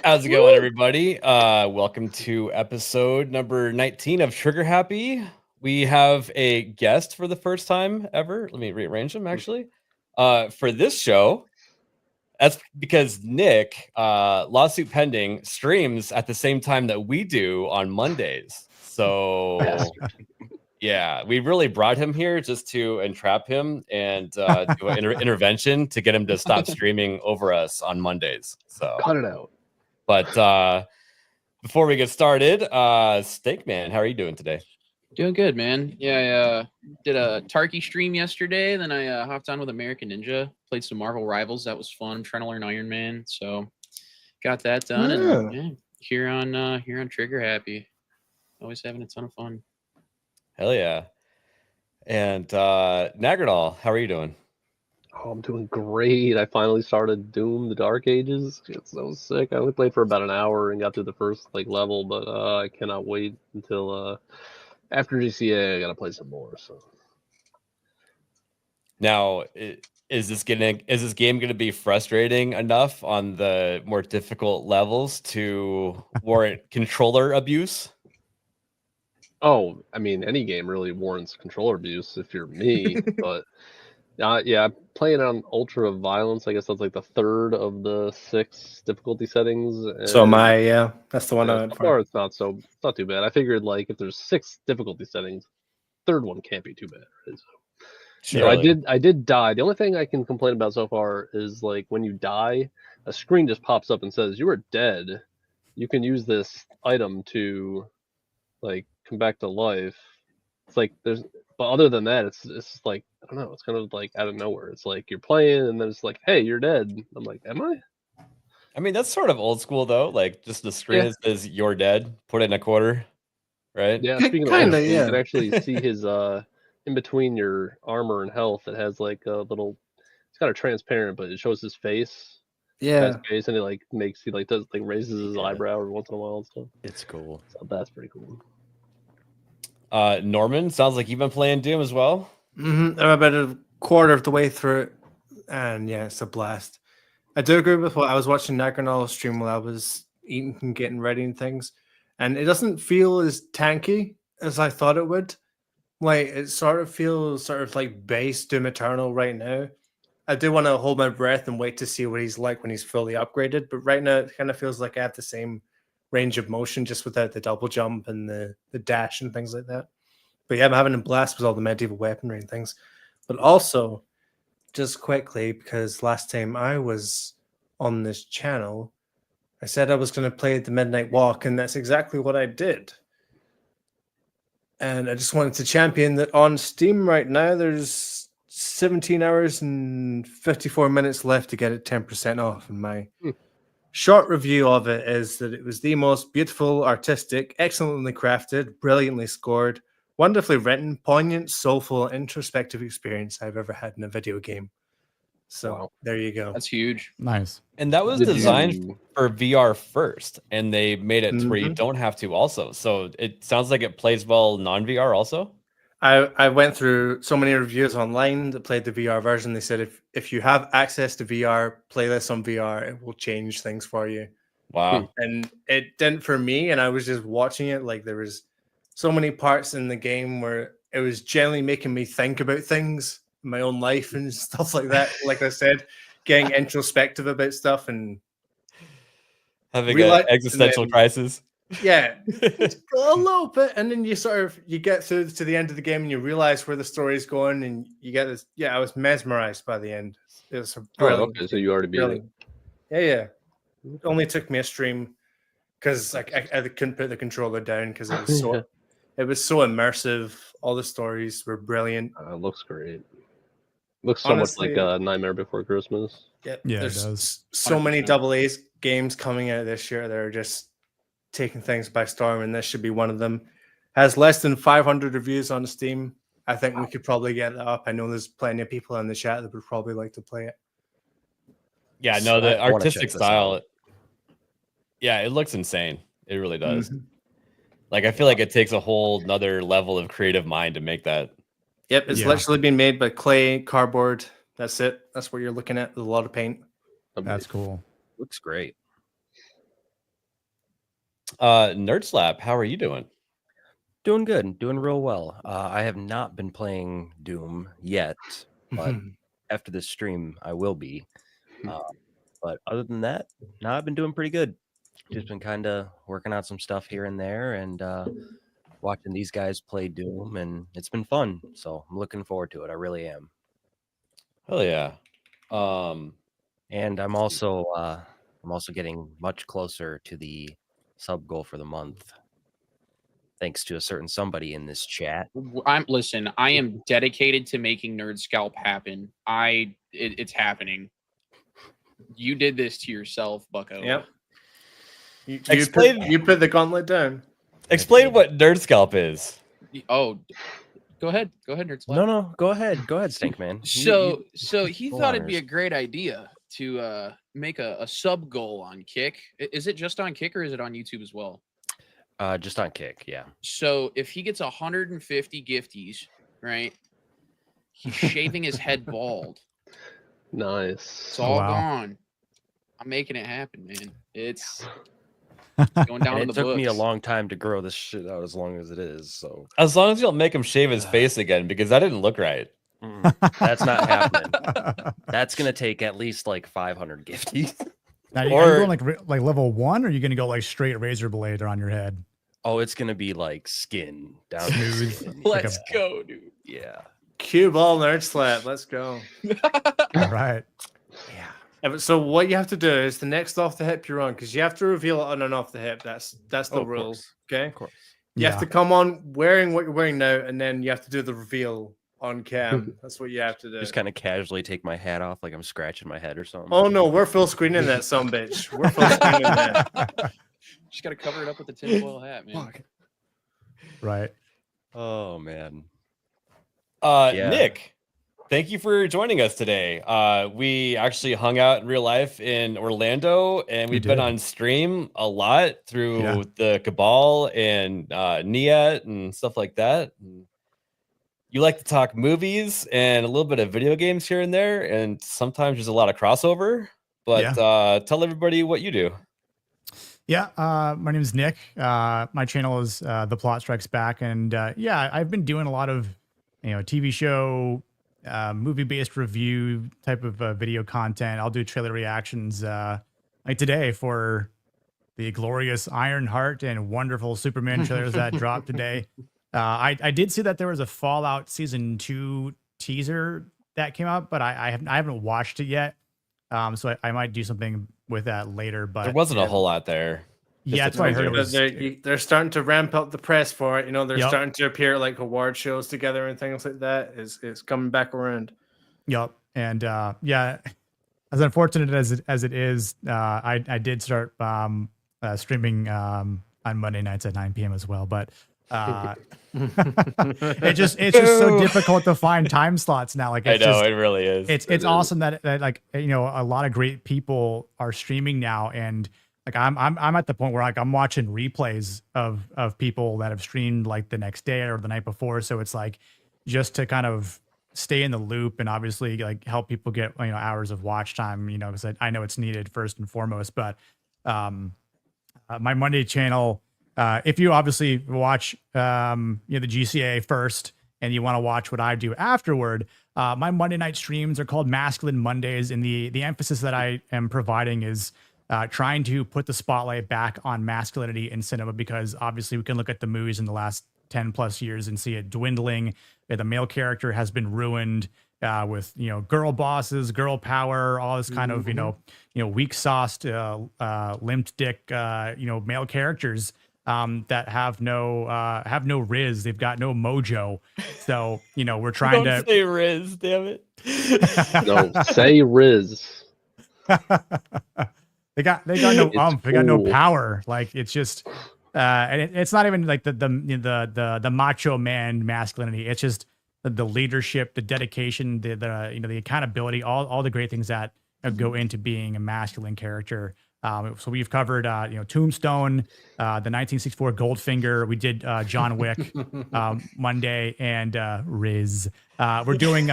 How's it going, everybody? Welcome to episode number 19 of Trigger Happy. We have a guest for the first time ever. Let me rearrange them, actually. For this show, that's because Nick, lawsuit pending, streams at the same time that we do on Mondays. So, yeah, we really brought him here just to entrap him and do an intervention to get him to stop streaming over us on Mondays. So cut it out. But before we get started, Steak Man, how are you doing today? Doing good, man. Yeah, I did a Tarky stream yesterday. Then I hopped on with American Ninja, played some Marvel Rivals. That was fun. I'm trying to learn Iron Man, so got that done. And yeah, here on Trigger Happy, always having a ton of fun. Hell yeah! And Nagradal, how are you doing? Oh, I'm doing great. I finally started Doom: The Dark Ages. It's so sick. I only played for about an hour and got through the first level, but I cannot wait until after GCA. I gotta play some more. So now, is this game gonna be frustrating enough on the more difficult levels to warrant controller abuse? Oh, I mean, any game really warrants controller abuse if you're me, but yeah, I'm playing on Ultra Violence. I guess that's like the third of the 6 difficulty settings. So yeah, that's the one. So far, it's not too bad. I figured if there's 6 difficulty settings, third one can't be too bad. Right? So I did die. The only thing I can complain about so far is when you die, a screen just pops up and says you are dead. You can use this item to come back to life. It's but other than that, it's I don't know. It's kind of out of nowhere. It's you're playing and then it's hey, you're dead. I'm like, am I? I mean, that's sort of old school though. Just the screen that says you're dead. Put in a quarter, right? Yeah. Speaking of old school, you can actually see his in between your armor and health. It has a little. It's kind of transparent, but it shows his face. Yeah. His face, and it makes he does raises his eyebrow every once in a while and stuff. It's cool. So that's pretty cool. Norman, sounds like you've been playing Doom as well. I'm about a quarter of the way through it, and yeah, it's a blast. I do agree with what I was watching Nagranol stream while I was eating and getting ready and things, and it doesn't feel as tanky as I thought it would. It sort of feels like base Doom Eternal right now. I do want to hold my breath and wait to see what he's like when he's fully upgraded, but right now it kind of feels like I have the same range of motion just without the double jump and the dash and things like that. But yeah, I'm having a blast with all the medieval weaponry and things. But also, just quickly, because last time I was on this channel, I said I was going to play the Midnight Walk, and that's exactly what I did. And I just wanted to champion that on Steam right now, there's 17 hours and 54 minutes left to get it 10% off. And my short review of it is that it was the most beautiful, artistic, excellently crafted, brilliantly scored, wonderfully written, poignant, soulful, introspective experience I've ever had in a video game. So there you go. That's huge. Nice. And that was designed for VR first, and they made it to where you don't have to also. So it sounds like it plays well non-VR also. I went through so many reviews online that played the VR version. They said if you have access to VR, play this on VR, it will change things for you. Wow. And it didn't for me, and I was just watching it. There was so many parts in the game where it was generally making me think about things in my own life and stuff like that. Like I said, getting introspective about stuff and having an existential crisis. Yeah, a little bit, and then you get through to the end of the game and you realize where the story is going, and you get this. Yeah, I was mesmerized by the end. It was brilliant. Okay, so you already beat it. Yeah. It only took me a stream because I couldn't put the controller down because it was so it was so immersive. All the stories were brilliant. It looks great. Looks so much like Nightmare Before Christmas. Yeah, there's it does. So many AA games coming out this year that are just taking things by storm, and this should be one of them. Has less than 500 reviews on Steam. I think we could probably get that up. I know there's plenty of people in the chat that would probably like to play it. Yeah, no, the artistic style. Yeah, it looks insane. It really does. I feel like it takes a whole nother level of creative mind to make that. Yep, it's literally been made by clay, cardboard. That's it. That's what you're looking at. There's a lot of paint. That's cool. Looks great. Nerd Slap, how are you doing? Doing good, doing real well. I have not been playing Doom yet, but after this stream, I will be. But other than that, no, I've been doing pretty good. Just been kind of working on some stuff here and there, and watching these guys play Doom, and it's been fun. So I'm looking forward to it. I really am. Hell yeah. And I'm also getting much closer to the sub goal for the month, thanks to a certain somebody in this chat. Listen, I am dedicated to making Nerd Scalp happen. It's happening. You did this to yourself, Bucko. Yep. You put the gauntlet down. Explain what Nerd Scalp is. Oh, go ahead, Nerd Scalp. No, go ahead, Stinkman. So he thought it'd be a great idea to make a sub goal on Kick. Is it just on Kick or is it on YouTube as well? Just on Kick, yeah. So if he gets 150 gifties, right, he's shaving his head bald. Nice. It's all gone. I'm making it happen, man. It's going down in the books. It took me a books. long time to grow this shit out as long as it is. So as long as you don't make him shave his face again, because that didn't look right. That's not happening. That's gonna take at least like 500 gifties. Now, are you going like level 1, or are you gonna go like straight razor blade on your head? Oh, it's gonna be like skin down. Smooth. Let's go, dude. Yeah. Cue ball Nerd Slap. Let's go. All right. Yeah. So what you have to do is the next off the hip you're on, because you have to reveal it on and off the hip. That's the rules. Okay. Of course. You have to come on wearing what you're wearing now, and then you have to do the reveal on cam. That's what you have to do. Just kind of casually take my hat off like I'm scratching my head or something. Oh no, we're full screening that some bitch. We're full screening that. Just gotta cover it up with the tinfoil hat, man. Fuck. Right. Oh man. Nick, thank you for joining us today. We actually hung out in real life in Orlando, and we've been on stream a lot through the Cabal and Niet and stuff like that. And you like to talk movies and a little bit of video games here and there, and sometimes there's a lot of crossover. But tell everybody what you do. Yeah, my name is Nick. My channel is The Plot Strikes Back, and I've been doing a lot of TV show, movie-based review type of video content. I'll do trailer reactions like today for the glorious Ironheart and wonderful Superman trailers that dropped today. I did see that there was a Fallout Season 2 teaser that came out, but I haven't watched it yet. So I might do something with that later. But there wasn't a whole lot there. Yeah, that's what I heard. They're starting to ramp up the press for it. They're starting to appear at like award shows together and things like that. It's coming back around. Yep. And as unfortunate as it is, I did start streaming on Monday nights at 9 p.m. as well. But it's just so difficult to find time slots now. Like it really is. It's awesome that like a lot of great people are streaming now, and like I'm at the point where like I'm watching replays of people that have streamed like the next day or the night before. So it's like just to kind of stay in the loop and obviously like help people get hours of watch time. Because I know it's needed first and foremost. But my Monday channel, if you obviously watch the GCA first and you want to watch what I do afterward, my Monday night streams are called Masculine Mondays, and the emphasis that I am providing is trying to put the spotlight back on masculinity in cinema, because obviously we can look at the movies in the last 10 plus years and see it dwindling. The male character has been ruined with girl bosses, girl power, all this kind of weak sauced, limp dick male characters that have no riz. They've got no mojo. So we're trying to say riz, damn it. No, say riz. They got no umph. They got no power. Like it's just, and it's not even like the macho man masculinity. It's just the leadership, the dedication, the accountability, all the great things that go into being a masculine character. So we've covered Tombstone, the 1964 Goldfinger. We did John Wick Monday, and Riz. We're doing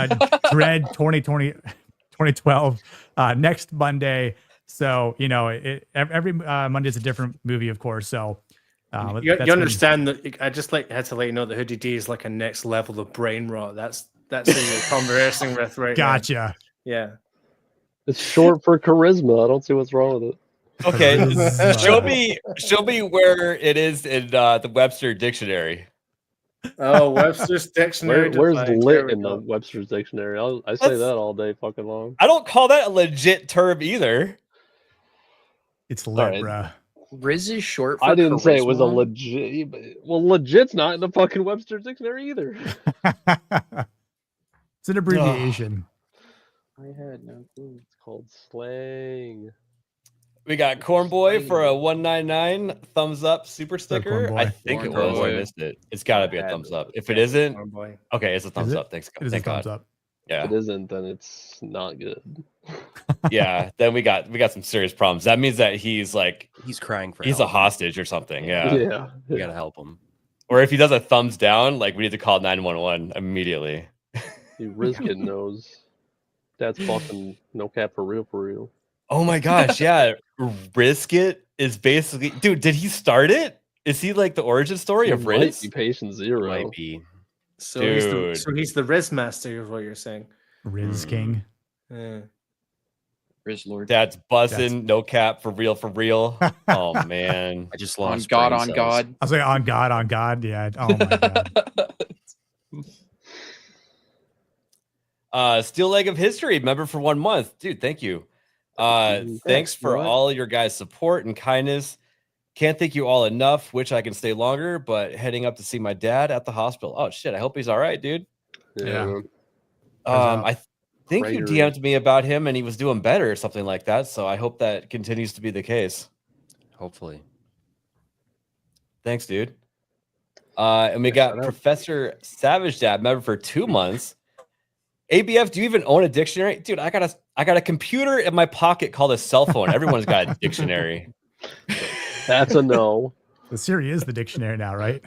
Dread 2012 next Monday. So every Monday is a different movie, of course. So You understand that? I just had to let you know that Hoodie D is like a next level of brain rot. That's who you're conversing with right now. Gotcha. Yeah. It's short for charisma. I don't see what's wrong with it. Okay, Charisma. show me where it is in the Webster dictionary. Oh, Webster's dictionary. Where's defined. lit There we in the go. Webster's dictionary? I say that all day fucking long. I don't call that a legit term either. It's lit, right. bruh. Riz is short for I didn't say it was a charisma? legit. Well, legit's not in the fucking Webster's dictionary either. It's an abbreviation. I had no clue. It's called slang. We got Corn Boy for a 199 thumbs up super sticker. Corn I Boy. think it Corn was. I Boy. missed it. It's got to be a Had thumbs to. up. If it isn't, Oh boy. okay, it's a thumbs it? up. Thanks. It is a Thank thumbs God. up. Yeah, If it isn't, then it's not good. yeah. Then we got some serious problems. That means that he's crying for he's a help. hostage or something. Yeah. Yeah. We gotta help him. Or if he does a thumbs down, like we need to call 911 immediately. Rizkin knows. That's fucking no cap for real, for real. Oh my gosh, yeah. Risk It is basically, dude, did he start it? Is he like the origin story of Might Riz? be Patient Zero. Might be. So Dude. he's the Riz master, is what you're saying. Riz King. Yeah. Riz Lord. That's buzzing, no cap, for real, for real. Oh man. I just On lost. God, brain on cells. God. I was like, on God. Yeah. Oh my God. Steel Leg of History, member for 1 month. Dude, thank you. Thanks for all your guys' support and kindness. Can't thank you all enough. Wish I could stay longer, but heading up to see my dad at the hospital. Oh shit, I hope he's all right, dude. Yeah. I think you Crater. DM'd me about him and he was doing better or something like that. So I hope that continues to be the case. Hopefully. Thanks, dude. And we got Professor Savage Dad, member for 2 months. ABF, do you even own a dictionary? Dude, I got a computer in my pocket called a cell phone. Everyone's got a dictionary. That's a no. The Siri is the dictionary now, right?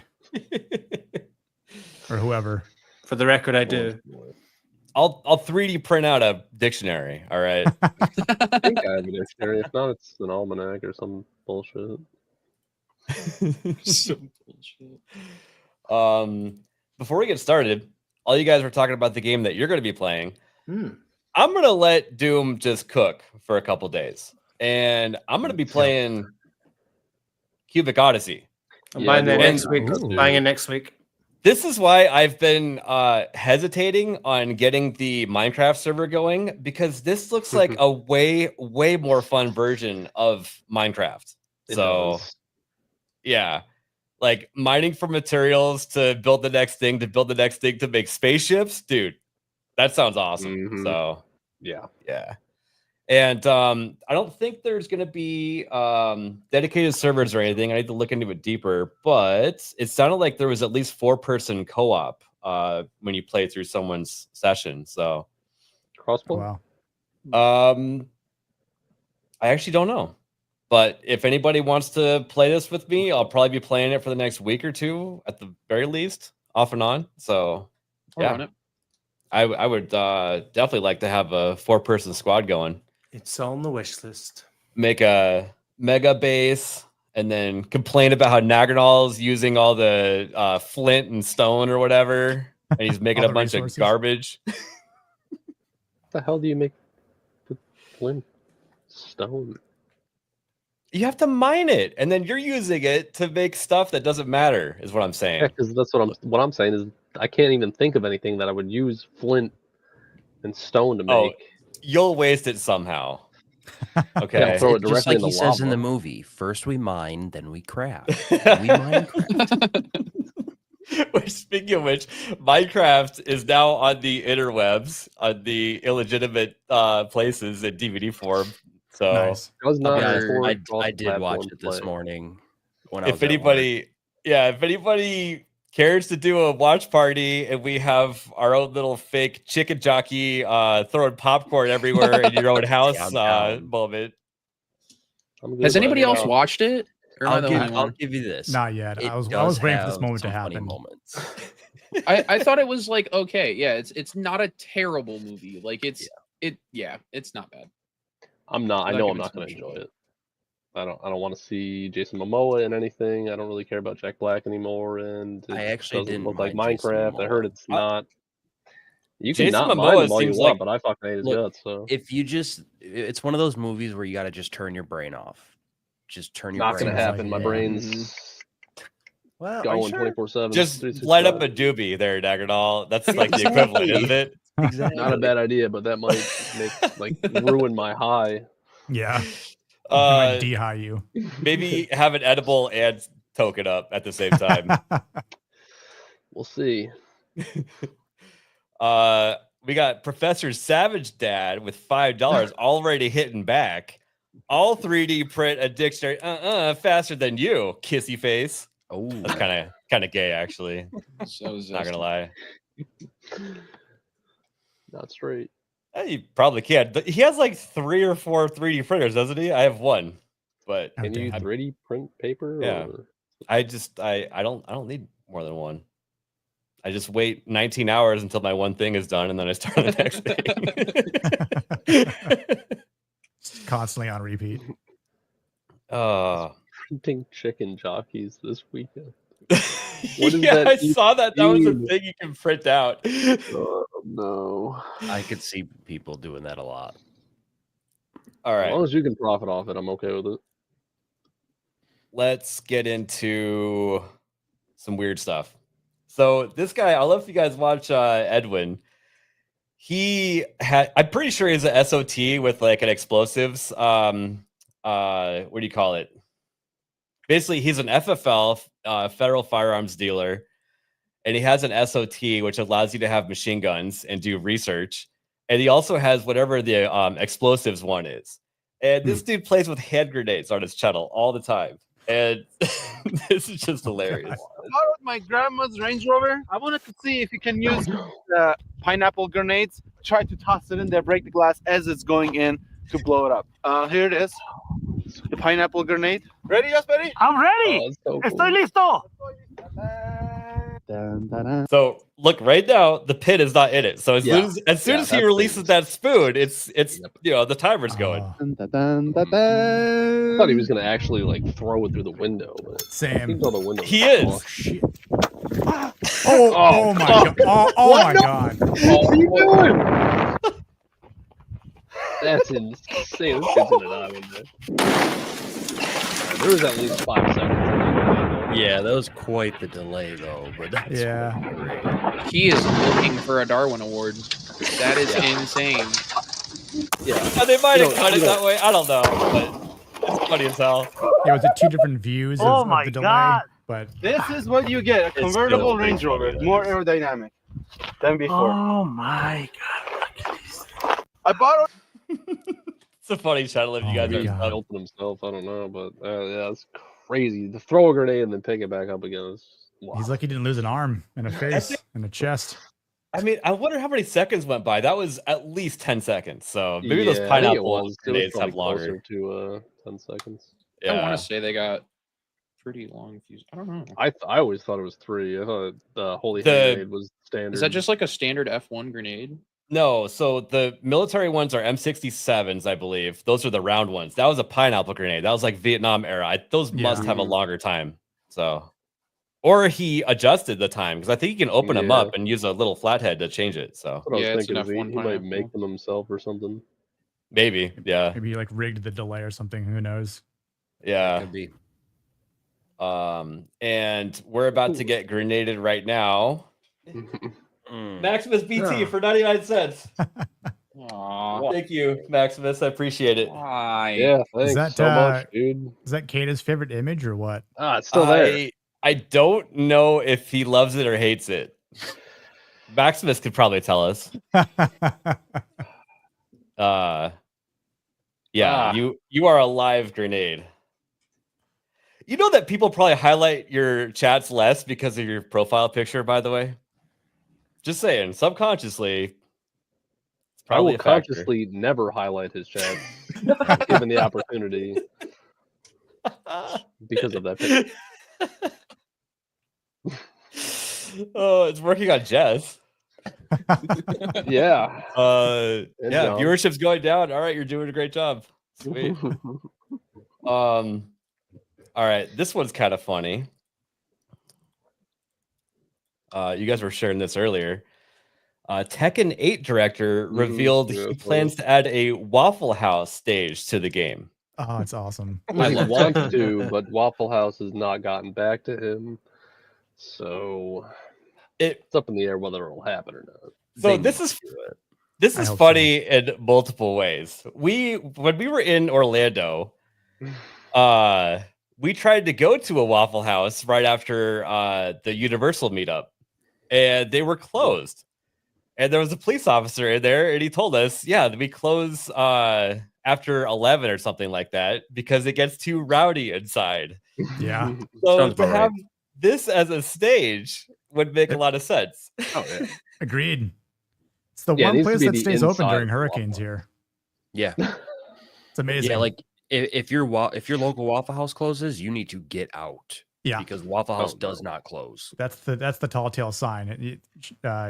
Or whoever. For the record, I do. I'll 3D print out a dictionary. All right. I think I have a dictionary. If not, it's an almanac or some bullshit. Some bullshit. Before we get started, all you guys were talking about the game that you're going to be playing. Hmm. I'm going to let Doom just cook for a couple days. And I'm going to be playing Cubic Odyssey. I'm buying that next week. Ooh. Buying it next week. This is why I've been hesitating on getting the Minecraft server going, because this looks like a way more fun version of Minecraft. So, yeah, like mining for materials to build the next thing, to make spaceships. Dude, that sounds awesome. Mhm. So, yeah. And I don't think there's going to be dedicated servers or anything. I need to look into it deeper, but it sounded like there was at least 4-person co-op when you play through someone's session. So, Crossbow. Wow. I actually don't know. But if anybody wants to play this with me, I'll probably be playing it for the next week or two at the very least, off and on. So, I'll run it. I would definitely like to have a 4-person squad going. It's on the wish list. Make a mega base and then complain about how Nagrinal's using all the flint and stone or whatever, and he's making All a the bunch resources. of garbage. What the hell do you make with flint stone? You have to mine it, and then you're using it to make stuff that doesn't matter, is what I'm Yeah, saying. because that's what I'm saying is I can't even think of anything that I would use flint and stone to make. Oh, you'll waste it somehow. Okay. throw it Just directly like in he the says in the lava. movie, first we mine, then we craft. We Minecraft. Speaking of which, Minecraft is now on the interwebs, on the illegitimate places in DVD form. So Nice. I was not. Yeah, a I did watch cross-platform it this play. morning. When I was if at work. anybody cares to do a watch party and we have our own little fake chicken jockey throwing popcorn everywhere in your own house I'm down. moment. I'm good Has with anybody it. else watched it? Or am I the only I'll one? give you this. Not yet. It I was does waiting for this have moment to some funny happen. moments. I thought it was like okay, yeah. It's not a terrible movie. Like it's not bad. I'm not. I Not know gonna I'm not be going to special. enjoy it. I don't want to see Jason Momoa in anything. I don't really care about Jack Black anymore, and it I actually doesn't didn't look like mind Jason Minecraft. I heard Momoa. it's not. You can Jason not mind Momoa him all you seems want, like- but I fucking hate his Look, guts. So If you just, it's one of those movies where you got to just turn your brain off. Just turn your not brain gonna off. happen. My yeah. brain's Well, are you going sure? 24/7. Just 365. light up a doobie there, Daggerdall. That's like the equivalent, isn't it? Exactly. Not a bad idea, but that might ruin my high. Yeah. It might Uh, de-high you. maybe have an edible and toke it up at the same time. We'll see. We got Professor Savage Dad with $5 already hitting back. All 3D print a dictionary faster than you, kissy face. Oh, That's kind of gay, actually. So Not gonna lie. Not straight. You probably can. But he has like 3 or 4 3D printers, doesn't he? I have one, but Oh, Can you damn. 3D print paper? Yeah. Or... I don't need more than one. I just wait 19 hours until my one thing is done, and then I start the next thing. It's constantly on repeat. Printing chicken jockeys this weekend. What is yeah, that I saw that. That was a mean? thing you can print out. Oh no! I could see people doing that a lot. All As right, long as you can profit off it, I'm okay with it. let's get into some weird stuff. So this guy, I don't know if you guys watch Edwin. I'm pretty sure he's an SOT with like an explosives. What do you call it? Basically, he's an FFL, federal firearms dealer, and he has an SOT, which allows you to have machine guns and do research. And he also has whatever the explosives one is. And this dude plays with hand grenades on his channel all the time. And this is just hilarious. I borrowed my grandma's Range Rover. I wanted to see if you can use the pineapple grenades. Try to toss it in there, break the glass as it's going in to blow it up. Here it is. The pineapple grenade. Ready, Jasperi? I'm ready. Oh, so Estoy listo. So look right now, the pin is not in it. So as Yeah. soon as he that's releases that spoon, it's Yep. the timer's going. Oh, I thought he was gonna actually like throw it through the window. But I Sam. think all the windows He are is. Oh fucked. shit. Oh my god. Oh my god. What are you doing? That's insane. This kid's gonna die one day. There was at least 5 seconds. Yeah, that was quite the delay, though. But that's Yeah. great. He is looking for a Darwin Award. That is insane. Yeah. They might have You cut it don't- that way. I don't know, but it's funny as hell. Yeah, was it 2 different views Oh of my the delay? God. But This is what you get. A still convertible pretty Range Rover. funny, More aerodynamic than before. Oh my god. Look at this. I borrowed It's a funny channel if you Oh guys my are God. Built it himself. I don't know, but yeah, it's crazy. To throw a grenade and then pick it back up again is wow. he's lucky he didn't lose an arm and a face and a chest. I mean, I wonder how many seconds went by. That was at least 10 seconds. So maybe those Yeah, I think it pineapple was grenades probably have longer. closer to 10 seconds. I Yeah. want to say they got pretty long fuse. I don't know. I always thought it was 3. I thought the holy The- hand grenade was standard. Is that just like a standard F1 grenade? No, so the military ones are M67s, I believe. Those are the round ones. That was a pineapple grenade. That was like Vietnam era. Those must Yeah. have a longer time. So, or he adjusted the time because I think he can open them Yeah. up and use a little flathead to change it. So what I was Yeah, it's thinking? an Is he F1 might pineapple. make them himself or something. maybe, yeah, Maybe he like rigged the delay or something. Who knows? yeah. Could be. And we're about to get grenaded right now. Mm. Maximus BT Yeah. for 99 cents. Aww. Thank you, Maximus. I appreciate it. Why? Yeah, thanks that, so much, dude. Is that Kata's favorite image or what? It's still there. I don't know if he loves it or hates it. Maximus could probably tell us. Yeah, you are a live grenade. You know that people probably highlight your chats less because of your profile picture, by the way. Just saying, subconsciously. It's I probably will a factor. consciously never highlight his chat given the opportunity because of that picture. Oh, it's working on Jess. Yeah. Yeah, John. viewership's going down. All right, you're doing a great job. Sweet. All right, this one's kind of funny. You guys were sharing this earlier. Tekken 8 director revealed he plans to add a Waffle House stage to the game. Oh, it's awesome. I want to, but Waffle House has not gotten back to him. So it's up in the air whether it'll happen or not. So this is funny in multiple ways. When we were in Orlando, we tried to go to a Waffle House right after the Universal meetup, and they were closed. And there was a police officer in there, and he told us, yeah, we close after 11 or something like that because it gets too rowdy inside. Yeah. So to have this as a stage would make a lot of sense. Oh, yeah. Agreed. It's the one place that stays open during hurricanes here. Yeah. It's amazing. Yeah, like if your local Waffle House closes, you need to get out. Yeah, because Waffle House does not close. That's the tall tale sign.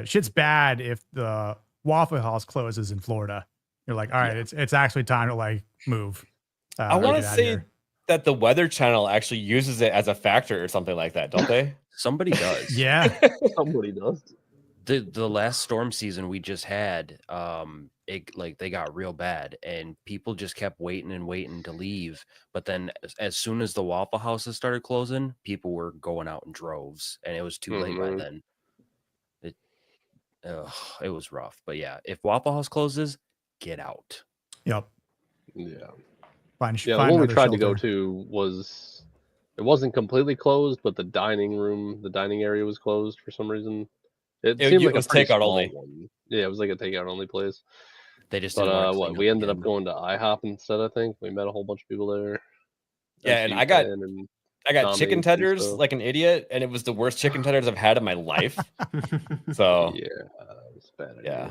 Shit's bad if the Waffle House closes in Florida. You're like, all right, it's actually time to like move. I want to say that the Weather Channel actually uses it as a factor or something like that, don't they? Somebody does. Yeah, somebody does. The last storm season we just had, they got real bad, and people just kept waiting and waiting to leave. But then, as soon as the Waffle Houses started closing, people were going out in droves, and it was too late by then. It was rough. But yeah, if Waffle House closes, get out. Yep. Yeah. The one we tried to go to it wasn't completely closed, but the dining area was closed for some reason. It seemed like it was takeout only. One. Yeah, it was like a takeout only place. They just we ended up going to IHOP instead. I think we met a whole bunch of people there. Yeah, and I got chicken tenders like an idiot, and it was the worst chicken tenders I've had in my life. So yeah, it was bad. Yeah.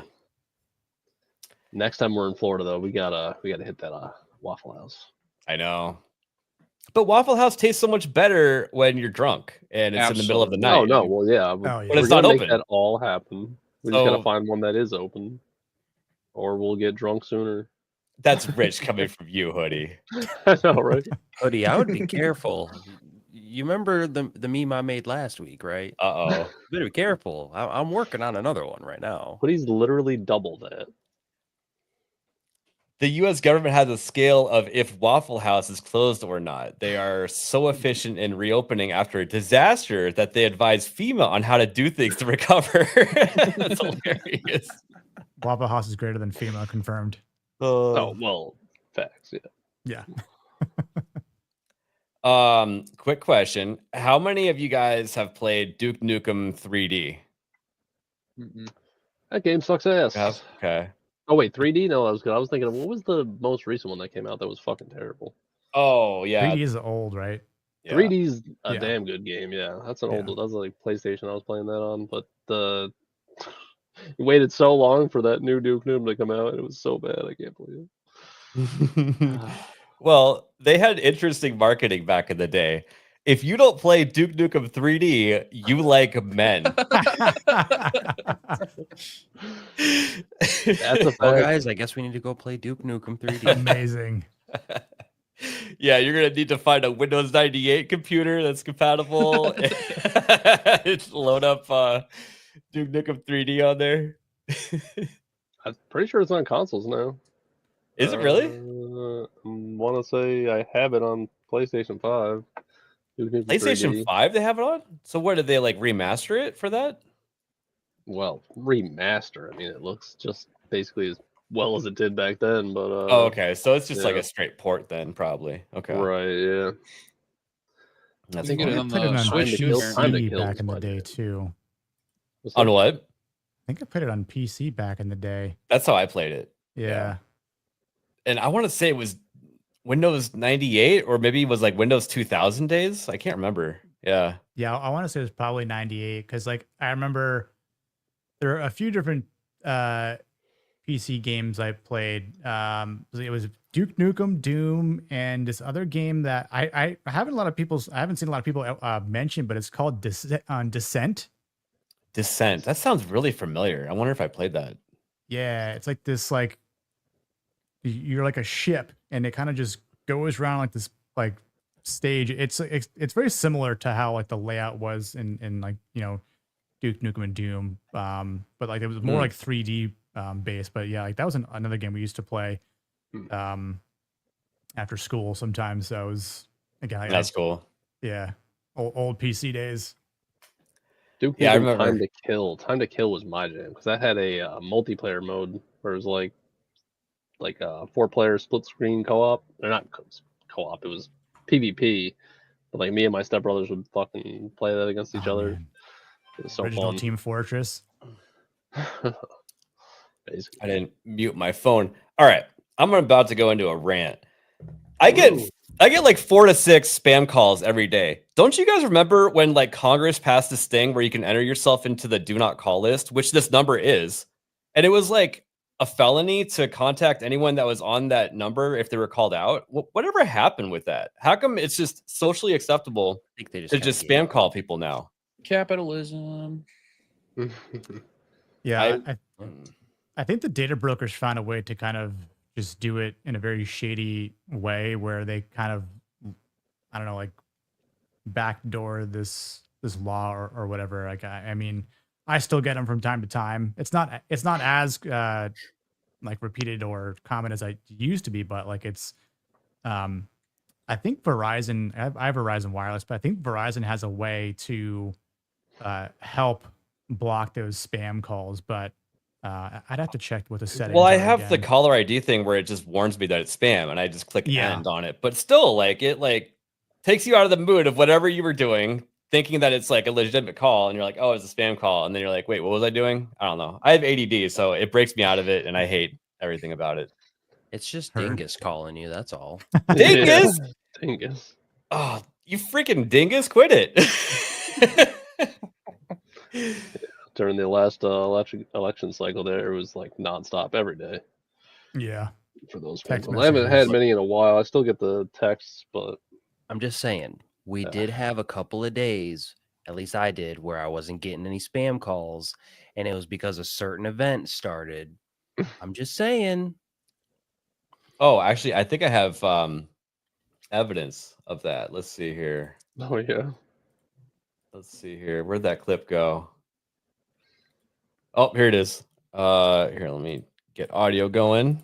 Next time we're in Florida, though, we gotta hit that Waffle House. I know. But Waffle House tastes so much better when you're drunk and it's in the middle of the night. Oh no, well yeah, but it's not open. Make that all happen. We just gotta find one that is open, or we'll get drunk sooner. That's rich coming from you, Hoodie. I know, right? Hoodie, I would be careful. You remember the meme I made last week, right? Uh-oh. Better be careful. I'm working on another one right now. Hoodie's literally doubled it. The U.S. government has a scale of if Waffle House is closed or not. They are so efficient in reopening after a disaster that they advise FEMA on how to do things to recover. That's hilarious. Waffle House is greater than FEMA, confirmed. Oh, well, facts, yeah. Quick question. How many of you guys have played Duke Nukem 3D? That game sucks ass. Okay. Oh wait, 3D? No, I was thinking of what was the most recent one that came out that was fucking terrible. Oh yeah, 3D is old, right? Yeah. 3D's a damn good game. Yeah, that's an old. That was like PlayStation. I was playing that on, but waited so long for that new Duke Nukem to come out. It was so bad. I can't believe it. Well, they had interesting marketing back in the day. If you don't play Duke Nukem 3D, you like men. That's a fact. Well, guys, I guess we need to go play Duke Nukem 3D. Amazing. Yeah, you're gonna need to find a Windows 98 computer that's compatible. Load up Duke Nukem 3D on there. I'm pretty sure it's on consoles now. Is it really? I want to say I have it on PlayStation 5. PlayStation 5 they have it on? So what, did they like remaster it for that? Well, remaster. I mean, it looks just basically as well as it did back then, but oh, okay. So it's just like a straight port then, probably. Okay. Right, yeah. I think it on put it the on Switch PC back in the day too. On what? I think I put it on PC back in the day. That's how I played it. Yeah. And I want to say it was Windows 98 or maybe it was like Windows 2000 days. I can't remember. Yeah. Yeah, I want to say it was probably 98 because like I remember there are a few different PC games I played. It was Duke Nukem, Doom, and this other game that I haven't seen a lot of people mention, but it's called Descent. Descent. That sounds really familiar. I wonder if I played that. Yeah, it's like this, like you're like a ship, and it kind of just goes around like this like stage. It's very similar to how like the layout was in like Duke Nukem and Doom, but like it was more like 3D based. But yeah, like that was another game we used to play after school sometimes. So it was again. That's cool. Yeah, old PC days. Duke Yeah, I Nukem remember. Time to Kill. Time to Kill was my jam because that had a multiplayer mode where it was like a 4-player split screen co-op. Or not co-op. It was PvP. But like me and my stepbrothers would fucking play that against each other. Man. It was so Original fun. Team Fortress. Basically. I didn't mute my phone. All right, I'm about to go into a rant. I get like 4 to 6 spam calls every day. Don't you guys remember when like Congress passed this thing where you can enter yourself into the do not call list, which this number is, and it was like a felony to contact anyone that was on that number if they were called out? Whatever happened with that? How come it's just socially acceptable I think they to just spam call people now? Capitalism. Yeah, I think the data brokers found a way to kind of just do it in a very shady way where they kind of, I don't know, like backdoor this law or whatever. Like, I mean, I still get them from time to time. It's not as like repeated or common as I used to be, but like it's, I think Verizon, I have Verizon Wireless, but I think Verizon has a way to help block those spam calls, but I'd have to check what the settings. Well, I are have the again. caller ID thing where it just warns me that it's spam, and I just click Yeah. end on it. But still, like it like takes you out of the mood of whatever you were doing, thinking that it's like a legitimate call, and you're like, oh, it's a spam call, and then you're like, wait, what was I doing? I don't know. I have ADD, so it breaks me out of it, and I hate everything about it. It's just Heard. Dingus calling you. That's all. Dingus! Dingus. Oh, you freaking dingus! Quit it. During the last election cycle, there it was like nonstop every day Yeah. for those Text people. I haven't had messages. many in a while. I still get the texts, but I'm just saying, we did have a couple of days, at least I did, where I wasn't getting any spam calls, and it was because a certain event started. I'm just saying. Oh, actually, I think I have evidence of that. Let's see here. oh yeah. Let's see here. Where'd that clip go? Oh, here it is. Here, let me get audio going.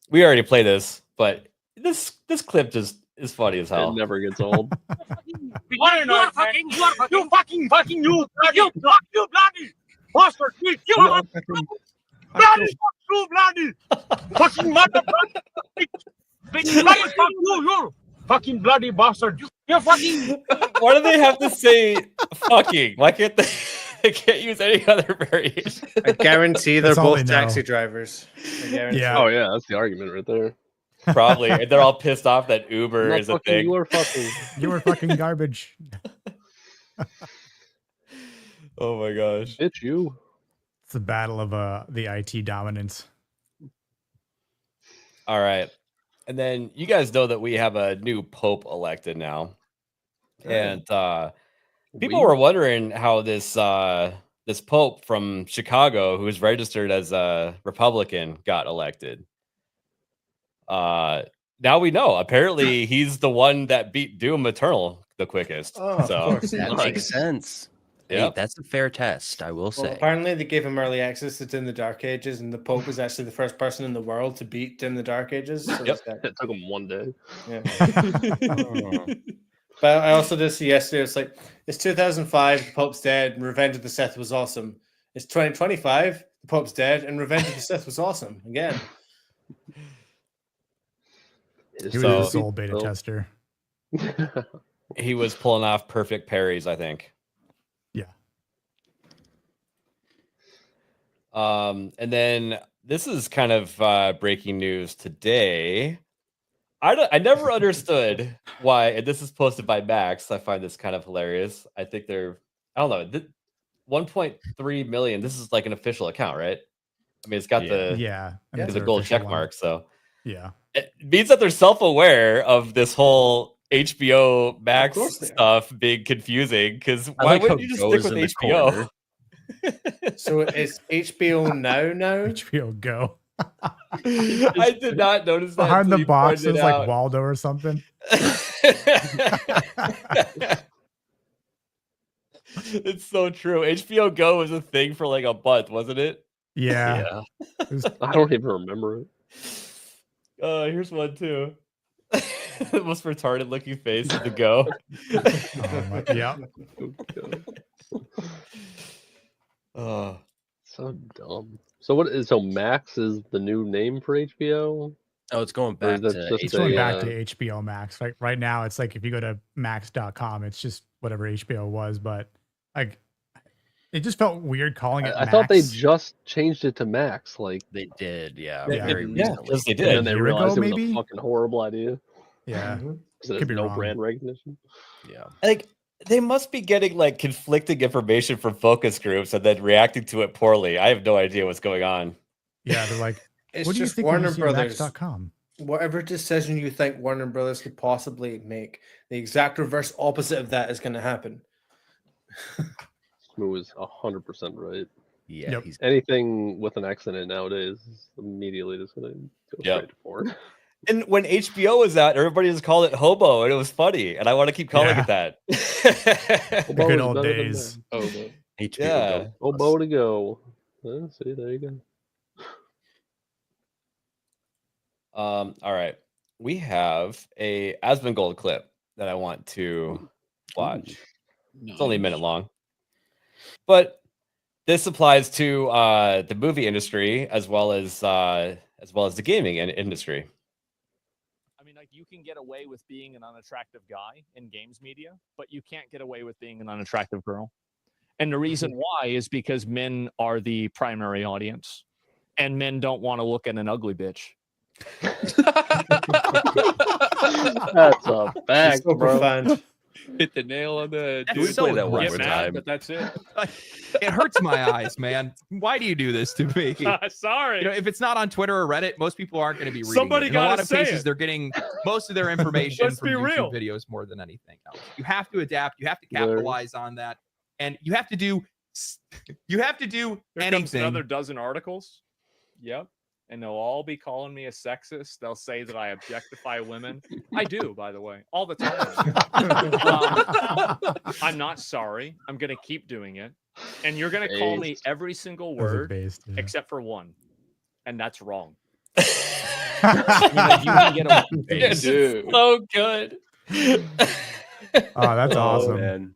We already played this, but this clip just is funny as hell. It never gets old. You fucking you bloody bastard! You bloody fucking motherfucker! Bloody fuck you fucking bloody bastard! You fucking. Why do they have to say fucking? Why can't they can't use any other variation? I guarantee they're That's all both they know. taxi drivers. I guarantee. Yeah. Oh yeah, that's the argument right there. Probably. And they're all pissed off that Uber Not is a fucking, thing. you are fucking. You were fucking garbage. Oh my gosh. Bitch, you. It's the battle of the IT dominance. All right. And then you guys know that we have a new pope elected now. And people were wondering how this this pope from Chicago, who is registered as a Republican, got elected. Now we know. Apparently, he's the one that beat Doom Eternal the quickest. Oh, of so course. That Nice. makes sense. Hey, Yep. that's a fair test, I will Well, say. apparently they gave him early access to Dim the Dark Ages, and the Pope was actually the first person in the world to beat Dim the Dark Ages. So Yep. It took him one day. yeah. Oh. But I also did see yesterday, it's like, it's 2005, the Pope's dead, and Revenge of the Sith was awesome. It's 2025, the Pope's dead, and Revenge of the Sith was awesome. Again. He was So- a sole beta tester. He was pulling off perfect parries, I think. Yeah. And then this is kind of breaking news today. I never understood why, and this is posted by Max. I find this kind of hilarious. I think they're, I don't know, 1.3 million. This is like an official account, right? I mean, it's got the Yeah. I mean, the their gold official check one. mark. So Yeah. it means that they're self-aware of this whole HBO Max course they are. stuff being confusing. Because I why like wouldn't how you just Go stick is with in the HBO? corner. So it's HBO now. HBO Go. I did not notice that Behind until the you box pointed is it like out. Waldo or something. It's so true. HBO Go was a thing for like a month, wasn't it? Yeah. I don't even remember it. Here's one too. The most retarded looking face of the Go. Yeah. Oh, So dumb. So what is Max is the new name for HBO? Oh, it's going Or is back that to just It's a, going back to HBO Max. Right now, it's like if you go to max.com, it's just whatever HBO was. But like, it just felt weird calling it I Max. thought they just changed it to Max. Like they did, yeah, Yeah. very yeah, recently. yes, they and did. then they year realized ago, it was maybe? a fucking horrible idea. Yeah. Because Could there's be no wrong. brand recognition. Yeah. Like they must be getting like conflicting information from focus groups and then reacting to it poorly. I have no idea what's going on. Yeah. They're like, It's what do you just think when you Warner see Brothers. max.com? Whatever decision you think Warner Brothers could possibly make, the exact reverse opposite of that is going to happen. Smooth is 100% right. Yeah, Yep. he's Anything with an X in it nowadays is immediately just gonna go Yep. straight to porn. And when HBO was out, everybody just called it hobo, and it was funny. And I want to keep calling Yeah. it that. The Hobo good is old better than days. that. Hobo. HBO Yeah. Go. Hobo to go. See, there you go. All right. We have a Asmongold clip that I want to watch. It's only a minute long. But this applies to the movie industry as well as the gaming industry. I mean, like, you can get away with being an unattractive guy in games media, but you can't get away with being an unattractive girl. And the reason why is because men are the primary audience, and men don't want to look at an ugly bitch. That's a fact, So bro. profound. Hit the nail on the Can we dude. play that one Get more mad, time? but that's it. It hurts my eyes, man. Why do you do this to me? Sorry. You know, if it's not on Twitter or Reddit, most people aren't going to be reading Somebody it. In a lot gotta of say cases, it. they're getting most of their information Let's from be YouTube real. videos more than anything else. You have to adapt. You have to There- capitalize on that, and you have to do. You have to do Here comes anything. another dozen articles. Yep. And they'll all be calling me a sexist. They'll say that I objectify women. I do, by the way, all the time. I'm not sorry. I'm going to keep doing it. And you're going to call me Based. every single Those are word based, yeah. except for one. And that's wrong. I mean, like, you can get away with it. It's so good. Oh, that's Oh, awesome. man.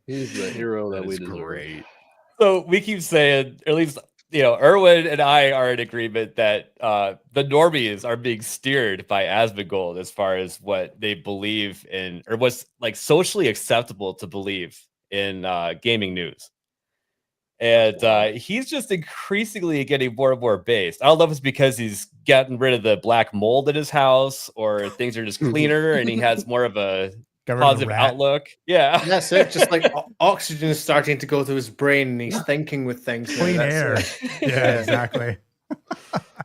He's the hero that, That we is deserve. great. So we keep saying, or at least Erwin and I are in agreement that the normies are being steered by Asmongold as far as what they believe in, or what's like socially acceptable to believe in gaming news. And he's just increasingly getting more and more based. I don't know if it's because he's gotten rid of the black mold in his house, or things are just cleaner and he has more of a Got rid of the positive rat. outlook. Yeah. That's it. Just like oxygen is starting to go through his brain and he's thinking with things. now. Clean That's air. it. Yeah, exactly.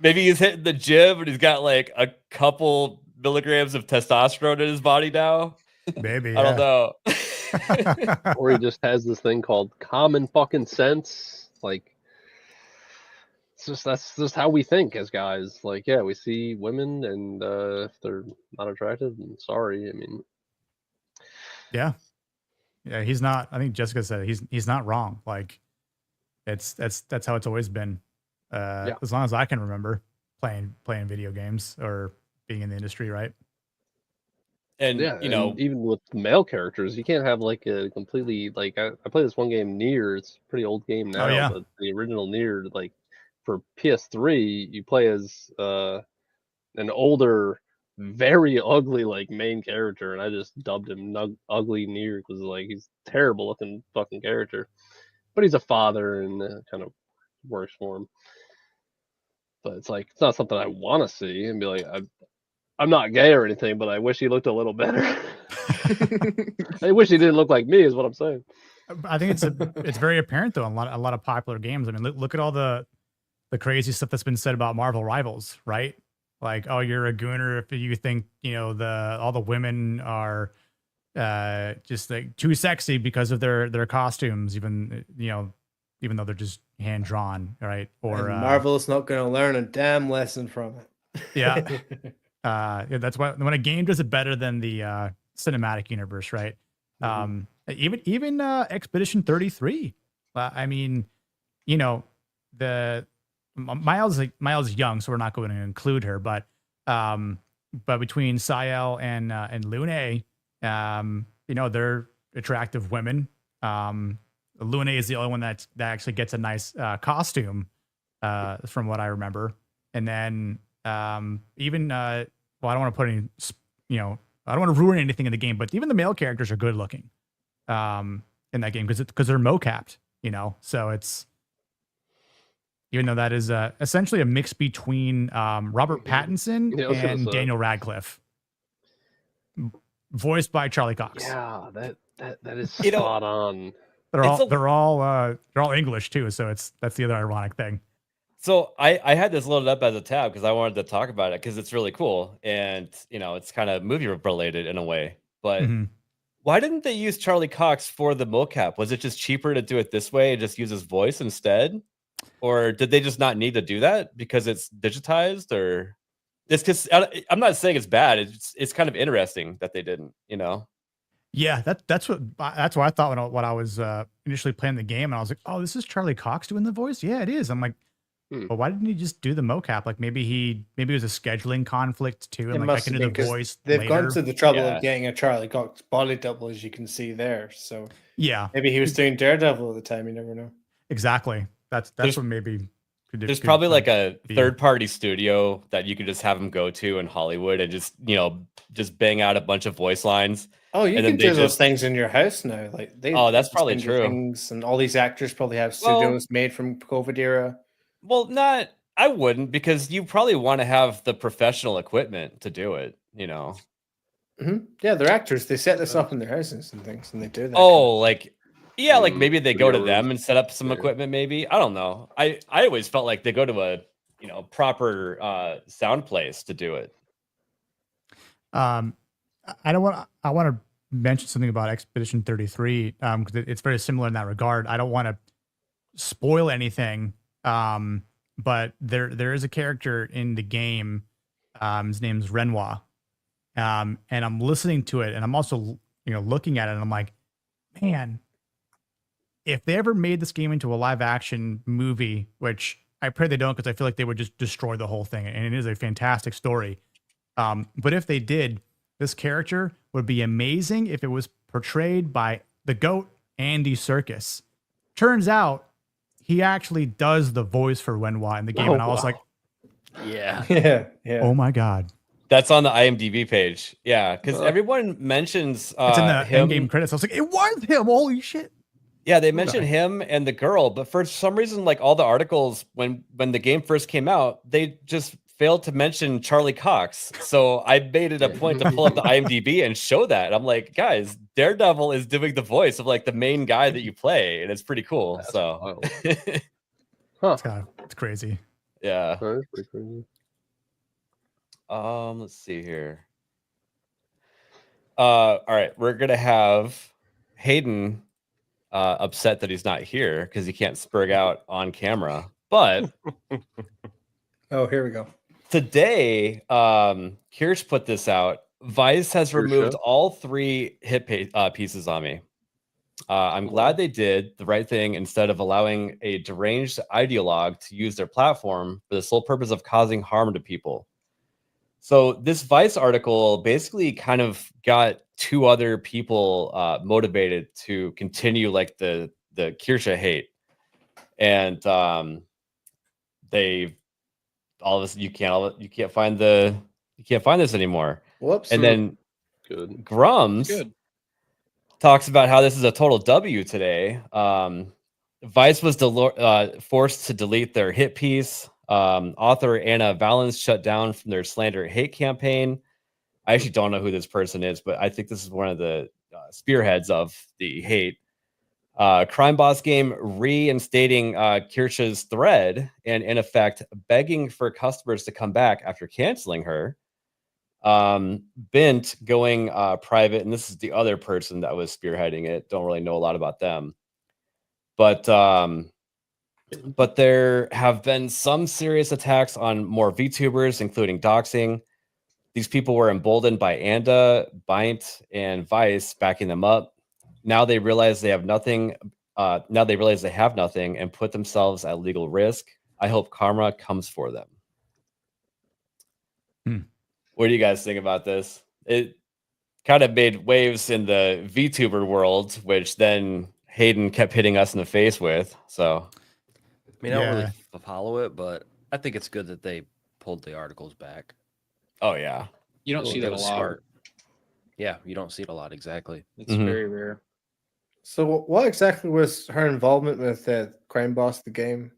Maybe he's hitting the gym and he's got like a couple milligrams of testosterone in his body now. Maybe. I don't know. Or he just has this thing called common fucking sense. Like, that's just how we think as guys. Like, yeah, we see women, and if they're not attractive, then sorry. I mean, Yeah. Yeah, he's not. I think Jessica said he's not wrong. Like, that's how it's always been. As long as I can remember playing video games or being in the industry, right? And yeah, you know, and even with male characters, you can't have like a completely like I played this one game Nier. It's a pretty old game now, yeah. but the original Nier, like for PS3, you play as an older, very ugly like main character, and I just dubbed him Ugly Nier because like he's a terrible looking fucking character, but he's a father and kind of works for him. But it's like it's not something I want to see and be like I'm not gay or anything, but I wish he looked a little better. I wish he didn't look like me, is what I'm saying. I think it's very apparent though in a lot of popular games. I mean, look at all the crazy stuff that's been said about Marvel Rivals, right? Like, oh, you're a gooner if you think all the women are just like too sexy because of their costumes, even though they're just hand drawn, right? Or And Marvel's not going to learn a damn lesson from it. Yeah. Yeah, that's why when a game does it better than the cinematic universe, right? Even Expedition 33. I mean, you know, Miles is young, so we're not going to include her, but between Sael and Lune, you know, they're attractive women. Lune is the only one that actually gets a nice costume, from what I remember. And then even well, I don't want to put any, you know, I don't want to ruin anything in the game, but even the male characters are good looking in that game because they're mocapped, you know. So it's, even though that is essentially a mix between Robert Pattinson and Daniel Radcliffe, voiced by Charlie Cox. Yeah, that is spot on. They're all English too, so that's the other ironic thing. So I had this loaded up as a tab because I wanted to talk about it because it's really cool and you know it's kind of movie related in a way. But why didn't they use Charlie Cox for the mocap? Was it just cheaper to do it this way and just use his voice instead? Or did they just not need to do that because it's digitized? Or it's because I'm not saying it's bad. It's kind of interesting that they didn't, you know? Yeah, that's what I thought when I was initially playing the game, and I was like, oh, this is Charlie Cox doing the voice. Yeah, it is. I'm like, but why didn't he just do the mocap? Like maybe it was a scheduling conflict too, and like I can do the voice. They've gone to the trouble of getting a Charlie Cox body double, as you can see there. So yeah, maybe he was doing Daredevil at the time. You never know. Exactly. That's what maybe. There's probably like a third-party studio that you could just have them go to in Hollywood and just, you know, just bang out a bunch of voice lines. Oh, you can do those things in your house now. Like that's probably true. Things, and all these actors probably have studios made from COVID era. Well, I wouldn't, because you probably want to have the professional equipment to do it, you know. Yeah, they're actors. They set this up in their houses and things, and they do that. Oh, like. Yeah, like maybe they go to them and set up some equipment. Maybe I don't know. I always felt like they go to a proper sound place to do it. I want to mention something about Expedition 33 because it's very similar in that regard. I don't want to spoil anything, but there is a character in the game. His name's Renoir, and I'm listening to it, and I'm also looking at it, and I'm like, man. If they ever made this game into a live action movie, which I pray they don't, because I feel like they would just destroy the whole thing. And it is a fantastic story. But if they did, this character would be amazing if it was portrayed by the GOAT, Andy Serkis. Turns out he actually does the voice for Renoir in the game. And I was like, yeah. Oh my God. That's on the IMDb page. Yeah. Because everyone mentions it's in the him. in-game credits. I was like, it was him. Holy shit. Yeah, they mentioned him and the girl, but for some reason, like all the articles when the game first came out, they just failed to mention Charlie Cox. So I made it a point to pull up the IMDb and show that. I'm like, guys, Daredevil is doing the voice of like the main guy that you play, and it's pretty cool. That's It's crazy. Yeah. That's pretty crazy. Let's see here. All right, we're gonna have Hayden upset that he's not here because he can't spurg out on camera. But here we go. Today, Kirsch put this out. Vice has removed all 3 hit pieces on me. I'm glad they did the right thing instead of allowing a deranged ideologue to use their platform for the sole purpose of causing harm to people. So this Vice article basically kind of got 2 other people motivated to continue like the Kirsche hate, and they all of us you can't find this anymore. Whoops. And then Good. Grums talks about how this is a total W today. Vice was forced to delete their hit piece. Author Anna Valens shut down from their slander hate campaign. I actually don't know who this person is, but I think this is one of the spearheads of the hate. Crime Boss Game reinstating Kirsch's thread and in effect begging for customers to come back after canceling her. Bint going private, and this is the other person that was spearheading it. Don't really know a lot about them, but but there have been some serious attacks on more VTubers, including doxing. These people were emboldened by Anda, Bynt, and Vice backing them up. Now they realize they have nothing. Now they realize they have nothing and put themselves at legal risk. I hope karma comes for them. What do you guys think about this? It kind of made waves in the VTuber world, which then Hayden kept hitting us in the face with. So, I mean, I don't really follow it, but I think it's good that they pulled the articles back. Oh yeah, You don't see that a was lot. smart. Yeah, you don't see it a lot, exactly. It's very rare. So what exactly was her involvement with Crime Boss the game?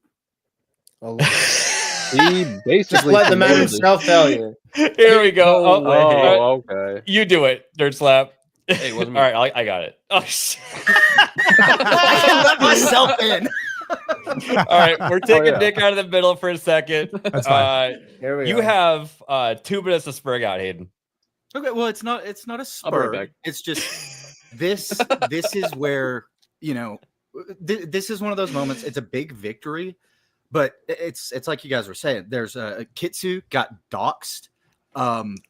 He basically let the man promoted it. himself tell you. Here we go. No Oh, way. all right. Okay. You do it, Nerd Slap. Hey, it wasn't All me. right, I got it. Oh shit! I can let myself in. All right, we're taking yeah. Nick out of the middle for a second. That's fine. Here we You go. have 2 minutes to spurg out, Hayden. Okay, well, it's not a I'll be right spur. back. It's just this is where, you know, this is one of those moments. It's a big victory, but it's like you guys were saying. There's a Kitsu got doxxed.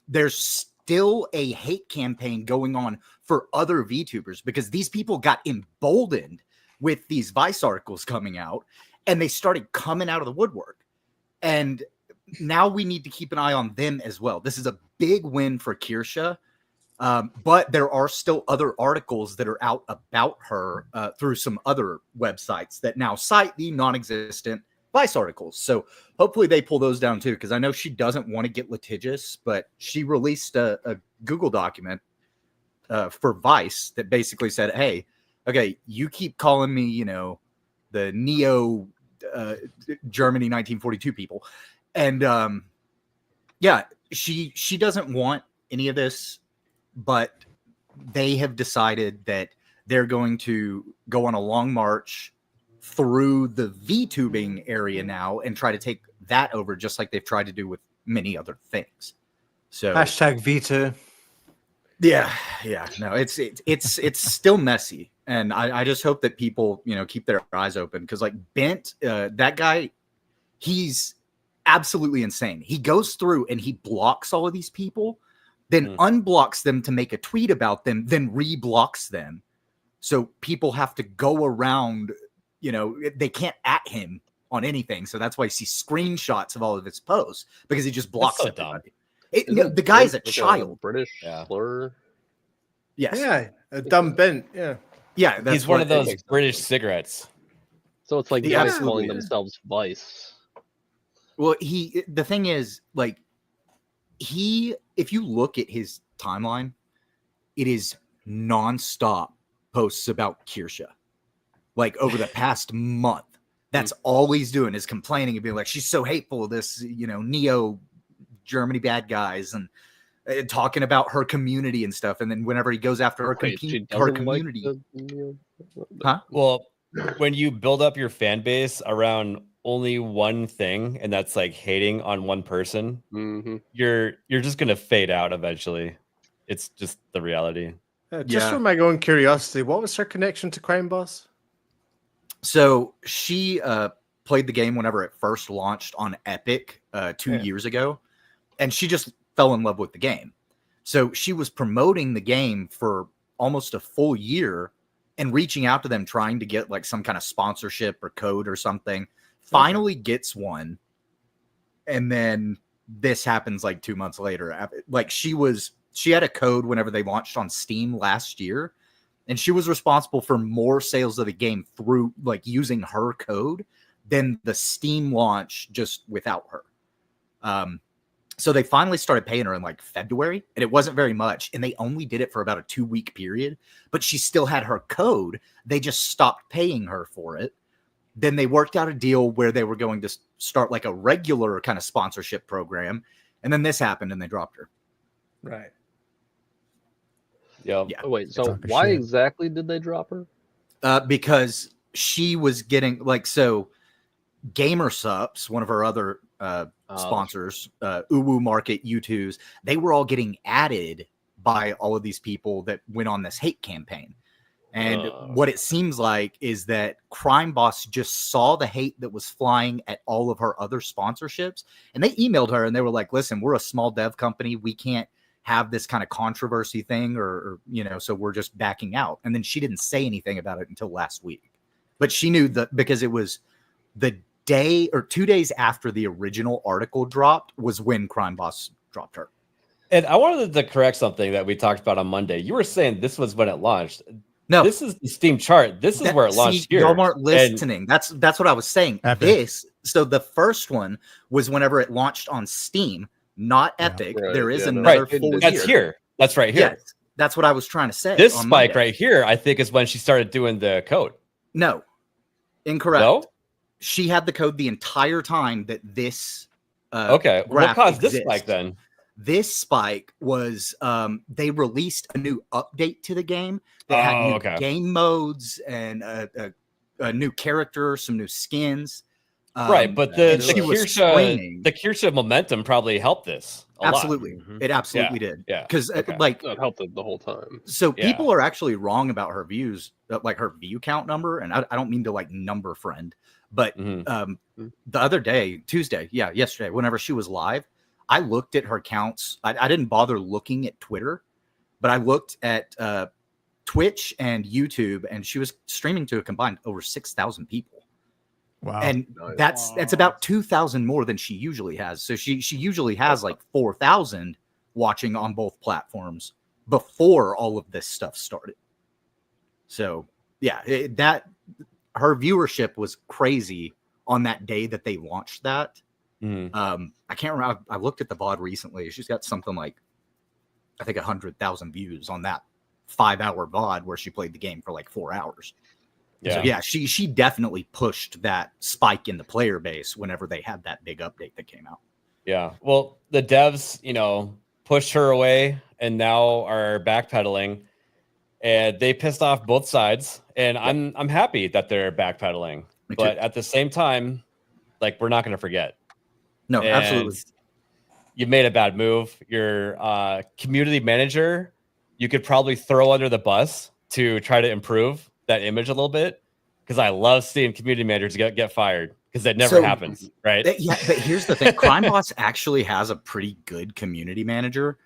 There's still a hate campaign going on for other VTubers because these people got emboldened with these Vice articles coming out, and they started coming out of the woodwork. And now we need to keep an eye on them as well. This is a big win for Kirsha, but there are still other articles that are out about her through some other websites that now cite the non-existent Vice articles. So hopefully they pull those down too, because I know she doesn't want to get litigious, but she released a Google document for Vice that basically said, hey, okay, you keep calling me, you know, the Neo Germany 1942 people. And yeah, she doesn't want any of this, but they have decided that they're going to go on a long march through the VTubing area now and try to take that over, just like they've tried to do with many other things. So Hashtag Vita. yeah, no, it's still messy, and I just hope that people, you know, keep their eyes open, because like Bent, that guy, he's absolutely insane. He goes through and he blocks all of these people, then unblocks them to make a tweet about them, then reblocks them. So people have to go around, you know, they can't at him on anything. So that's why you see screenshots of all of his posts, because he just blocks so everybody. Isn't The guy's a Bent like child. British Yeah. slur. Yes. Yeah, a dumb bent. Yeah. Yeah. That's He's one what of it those is. British cigarettes. So it's like He guys absolutely calling is. themselves Vice. Well, the thing is, like, if you look at his timeline, it is nonstop posts about Kirsha. Like over the past month, that's all he's doing is complaining and being like, she's so hateful, this, you know, Neo Germany bad guys, and talking about her community and stuff. And then whenever he goes after her, Wait, she her doesn't like community, the- Well, when you build up your fan base around only one thing, and that's like hating on one person, you're just gonna fade out eventually. It's just the reality. Just for my own curiosity, what was her connection to Crime Boss? So she played the game whenever it first launched on Epic 2 years ago, and she just fell in love with the game. So she was promoting the game for almost a full year and reaching out to them, trying to get like some kind of sponsorship or code or something. Finally gets one, and then this happens like 2 months later. Like she had a code whenever they launched on Steam last year, and she was responsible for more sales of the game through like using her code than the Steam launch just without her. So they finally started paying her in like February, and it wasn't very much, and they only did it for about a 2-week period, but she still had her code. They just stopped paying her for it. Then they worked out a deal where they were going to start like a regular kind of sponsorship program, and then this happened and they dropped her. Right. Yeah. Oh, wait, so why exactly did they drop her? Because she was getting like, so GamerSups, one of her other sponsors, Uwu Market, U2s, they were all getting added by all of these people that went on this hate campaign. And what it seems like is that Crime Boss just saw the hate that was flying at all of her other sponsorships, and they emailed her and they were like, listen, we're a small dev company. We can't have this kind of controversy thing or so we're just backing out. And then she didn't say anything about it until last week. But she knew that because it was the day or 2 days after the original article dropped was when Crime Boss dropped her. And I wanted to correct something that we talked about on Monday. You were saying this was when it launched. No, this is the Steam chart. This is where it launched here. Y'all weren't listening. That's what I was saying. Epic. So the first one was whenever it launched on Steam, not Epic. Right, There is yeah, no. another Right, full that's year. here. That's right here. Yes, that's what I was trying to say. This on spike Monday. right here, I think, is when she started doing the code. No, incorrect. No? She had the code the entire time that this. Okay. What graph caused this exists. spike then? This spike was they released a new update to the game that had new game modes and a new character, some new skins. Right, but the Kirsha momentum probably helped this. Absolutely. It absolutely did. Yeah. Because that helped it the whole time. So people are actually wrong about her views, like her view count number. And I don't mean to like number friend, but the other day, yesterday, whenever she was live, I looked at her counts. I didn't bother looking at Twitter, but I looked at Twitch and YouTube, and she was streaming to a combined over 6,000 people. Wow. And that's about 2,000 more than she usually has. So she usually has like 4,000 watching on both platforms before all of this stuff started. So yeah, her viewership was crazy on that day that they launched that. I can't remember. I looked at the VOD recently. She's got something like, I think 100,000 views on that 5-hour VOD where she played the game for like 4 hours. Yeah. So yeah, she definitely pushed that spike in the player base whenever they had that big update that came out. Yeah. Well, the devs, pushed her away and now are backpedaling, and they pissed off both sides. And I'm happy that they're backpedaling, but at the same time, like, we're not going to forget. No, absolutely. You made a bad move. Your community manager, you could probably throw under the bus to try to improve that image a little bit, because I love seeing community managers get fired, because that never happens, right? Yeah, but here's the thing. Crime Boss actually has a pretty good community manager.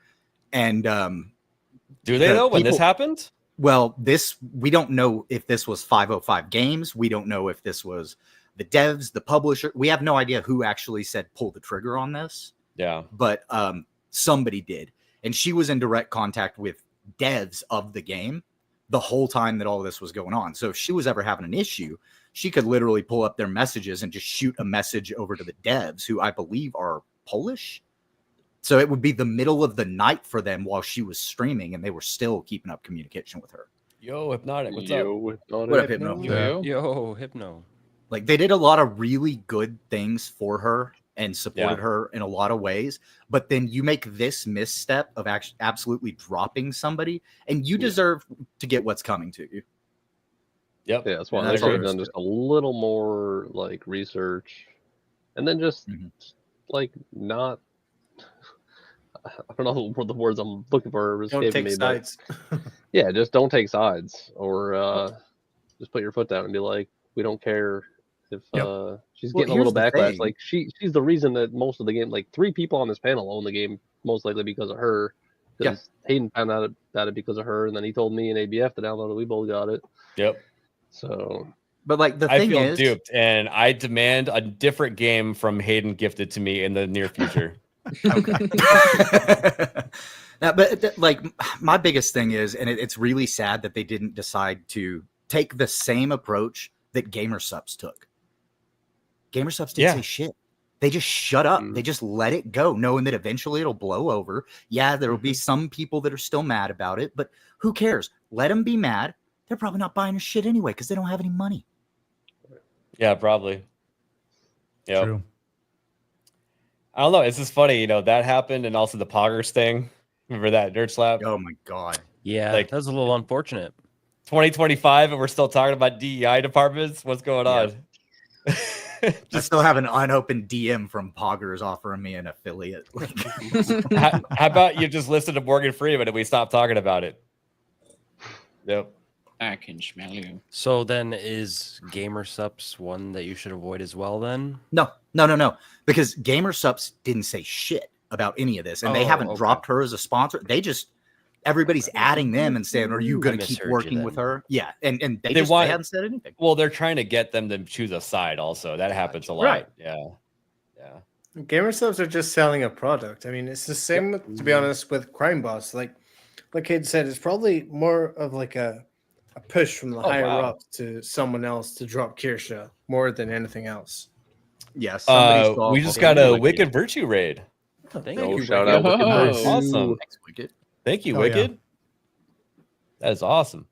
And do they though, when this happened? Well, we don't know if this was 505 Games. We don't know if this was the devs, the publisher. We have no idea who actually said pull the trigger on this. Yeah. But somebody did. And she was in direct contact with devs of the game the whole time that all this was going on. So if she was ever having an issue, she could literally pull up their messages and just shoot a message over to the devs, who I believe are Polish. So it would be the middle of the night for them while she was streaming, and they were still keeping up communication with her. Yo, Hypnotic, what's up? What up, Hypno? Yo, Hypno. Like, they did a lot of really good things for her and supported her in a lot of ways. But then you make this misstep of absolutely dropping somebody, and you deserve to get what's coming to you. Yep. Yeah, that's why I should have done just a little more like research, and then just like not. I don't know what the words I'm looking for. Don't take sides. Yeah, just don't take sides, or just put your foot down and be like, we don't care if she's getting a little backlash. Like she's the reason that most of the game, like 3 people on this panel own the game, most likely because of her. Because Hayden found out about it because of her, and then he told me and ABF to download it. We both got it. Yep. So, but like I feel duped, and I demand a different game from Hayden gifted to me in the near future. Okay. Now, but like my biggest thing is, and it's really sad that they didn't decide to take the same approach that GamerSubs took. GamerSubs didn't say shit. They just shut up. They just let it go, knowing that eventually it'll blow over. Yeah, there will be some people that are still mad about it, but who cares? Let them be mad. They're probably not buying her shit anyway because they don't have any money. Yeah, probably. Yeah. True. I don't know. It's just funny, that happened, and also the Poggers thing. Remember that Nerd Slap? Oh my god. Yeah, like, that was a little unfortunate. 2025, and we're still talking about DEI departments. What's going on? I still have an unopened DM from Poggers offering me an affiliate. How about you just listen to Morgan Freeman and we stop talking about it? Yep. I can smell you. So then is GamerSupps one that you should avoid as well then? No. Because GamerSupps didn't say shit about any of this, and they Oh, haven't okay. dropped her as a sponsor. They just everybody's adding them and saying, "Are you going to keep misheard you working with then. her?" Yeah, and they want- haven't said anything. Well, they're trying to get them to choose a side. Also, that happens a lot. Right. Yeah. Gamersubs are just selling a product. I mean, it's the same, to be honest, with Crime Boss. Like Kid said, it's probably more of like a push from the higher up to someone else to drop Kirsha more than anything else. Yeah, We just got a Wicked Virtue raid. Oh, Thank No, you. shout out Wicked Yo. Virtue. Awesome. Thanks, Wicked. Thank you, Oh, yeah. Wicked. That is awesome.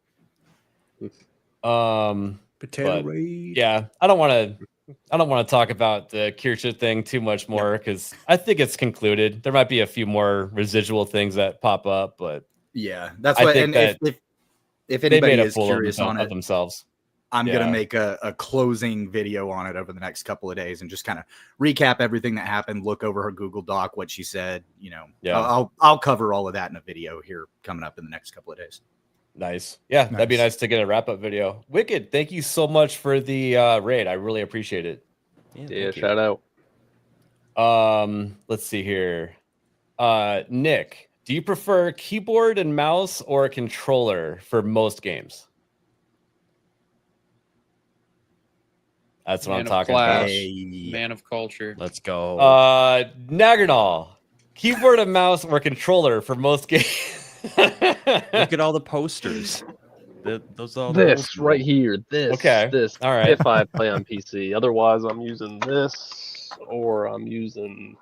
Potato But, raid. yeah, I don't want to talk about the Kirsha thing too much more because I think it's concluded. There might be a few more residual things that pop up, but Yeah, that's I what. think And that if they anybody made a is fool curious of on it, themselves. I'm Yeah. gonna make a closing video on it over the next couple of days and just kind of recap everything that happened. Look over her Google Doc, what she said. Yeah. I'll cover all of that in a video here coming up in the next couple of days. Nice. Yeah, that'd be Nice. nice to get a wrap up video. Wicked, thank you so much for the raid. I really appreciate it. Yeah, thank you. shout out. Let's see here. Nick, do you prefer keyboard and mouse or a controller for most games? That's what Man I'm of talking class. about. Hey. Man of culture. Let's go. Nagernal, keyboard and mouse or controller for most games? Look at all the posters. Those are all the This old right people. here. This. Okay, This. all right. If I play on PC, otherwise I'm using this or I'm using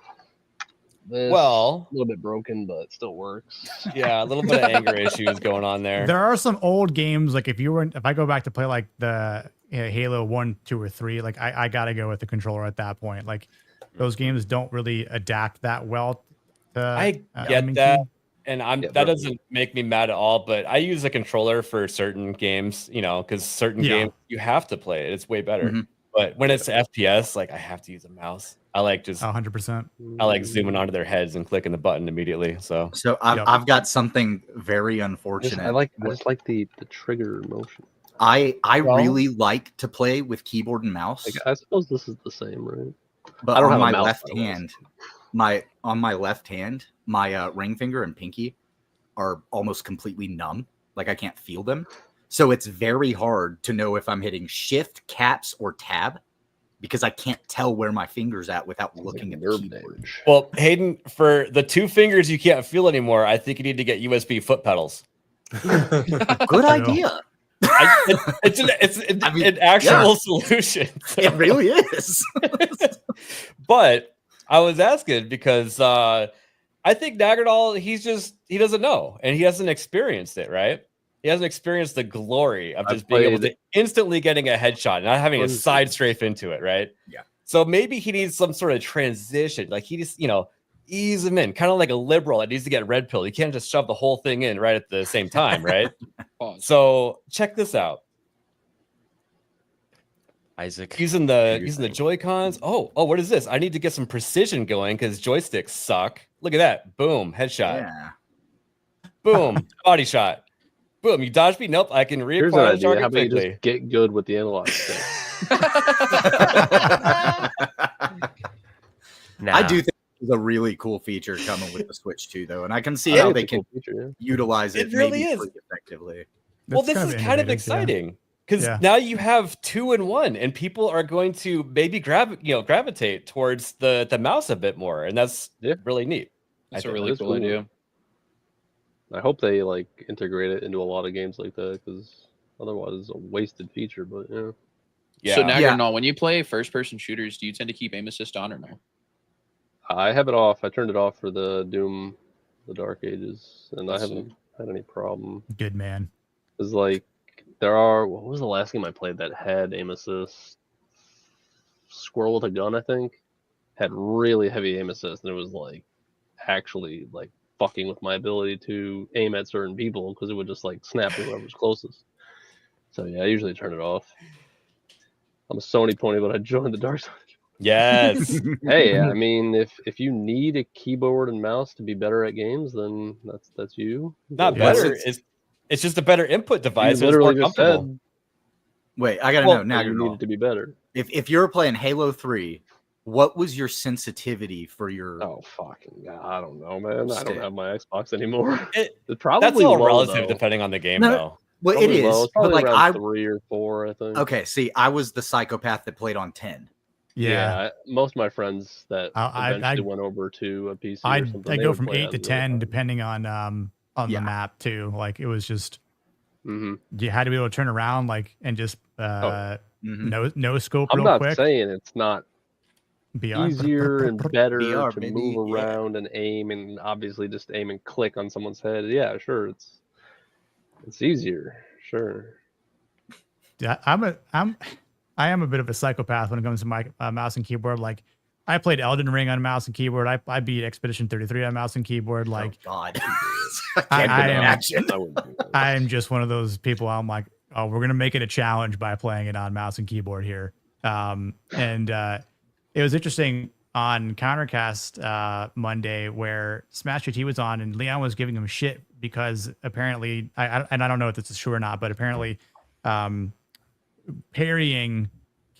this. Well, a little bit broken, but it still works. yeah, a little bit of anger issues going on there. There are some old games like if I go back to play like the Halo 1, 2, or 3, like I gotta go with the controller at that point. Like those games don't really adapt that well. I I get mean, that, and Yeah, that doesn't make me mad at all. But I use a controller for certain games, because certain Yeah. games you have to play it. It's way better. Mhm. But when it's FPS, like I have to use a mouse. I like just 100%. I like zooming onto their heads and clicking the button immediately. So So I've got something very unfortunate. I just like the trigger motion. I Well- really like to play with keyboard and mouse, Like, I suppose this is the same, right? but I don't on have a my mouse, left by the way. hand, my ring finger and pinky are almost completely numb. Like I can't feel them. So it's very hard to know if I'm hitting shift, caps, or tab because I can't tell where my finger's at without looking at the nerve keyboard. damage. well, Hayden, for the two fingers you can't feel anymore, I think you need to get USB foot pedals. Good idea. It's I mean, an actual solution. It really is. But I was asking because I think Nagardal, he doesn't know and he hasn't experienced it, right? He hasn't experienced the glory of just being able to instantly getting a headshot, not having a side strafe into it, right? Yeah. So maybe he needs some sort of transition. Like he just, ease him in, kind of like a liberal that needs to get red pill. You can't just shove the whole thing in right at the same time, right? Pause. So check this out. Isaac. Using the Joy-Cons. Oh, what is this? I need to get some precision going because joysticks suck. Look at that. Boom. Headshot. Yeah. Boom. Body shot. Boom. You dodge me? Nope. I can Here's an reacquire the idea. How target about you quickly. just get good with the analog stick? Nah. I do think it's a really cool feature coming with the Switch 2, though, and I can see I how think they it's a can cool feature, yeah. utilize it, It really maybe is. pretty effectively. Well, That's this is kind of innovative, yeah. exciting because Yeah. now you have 2-in-1, and people are going to maybe gravitate towards the mouse a bit more, and that's really neat. That's I a think really that's cool cool. idea. I hope they integrate it into a lot of games like that because otherwise it's a wasted feature. But yeah, Yeah. So now Yeah. you're not. When you play first-person shooters, do you tend to keep aim assist on or no? I have it off. I turned it off for the Doom, the Dark Ages, and I That's haven't had any problem. Good man. Because there are. What was the last game I played that had aim assist? Squirrel with a Gun, I think, had really heavy aim assist, and it was actually fucking with my ability to aim at certain people because it would just snap to whoever's closest. So yeah, I usually turn it off. I'm a Sony pony, but I joined the dark side. Yes. Hey, I mean, if you need a keyboard and mouse to be better at games, then that's you. Not Go for better. it. It's it's just a better input device. You And it's more literally just comfortable. said Wait, I gotta Well, know now. you needed to be better. If you were playing Halo 3, what was your sensitivity for your? Oh fucking god! I don't know, man. I Stick. don't have my Xbox anymore. It- It's probably That's all low, relative though. depending on the game, No, though. Well, it Probably is, low. It's but probably like around I 3 or 4, I think. okay. See, I was the psychopath that played on 10. Yeah, most of my friends that I- eventually I- went over to a PC or I something. I they go would from play 8 to as really 10 fast. depending on Yeah. the map too. Like it was just Mhm. you had to be able to turn around like and just Mhm. no scope I'm real not quick. saying it's not BR. easier and better BR, to baby, move yeah. around and aim, and obviously just aim and click on someone's head. Yeah, sure, it's easier. Sure. Yeah, I am a bit of a psychopath when it comes to my mouse and keyboard. Like I played Elden Ring on mouse and keyboard. I beat Expedition 33 on mouse and keyboard. Like Oh God, I can't am- imagine. I wouldn't do that. I am just one of those people. I'm like, oh, we're gonna make it a challenge by playing it on mouse and keyboard here. It was interesting on Countercast Monday where Smash GT was on and Leon was giving him shit because apparently I don't know if this is true or not, but apparently parrying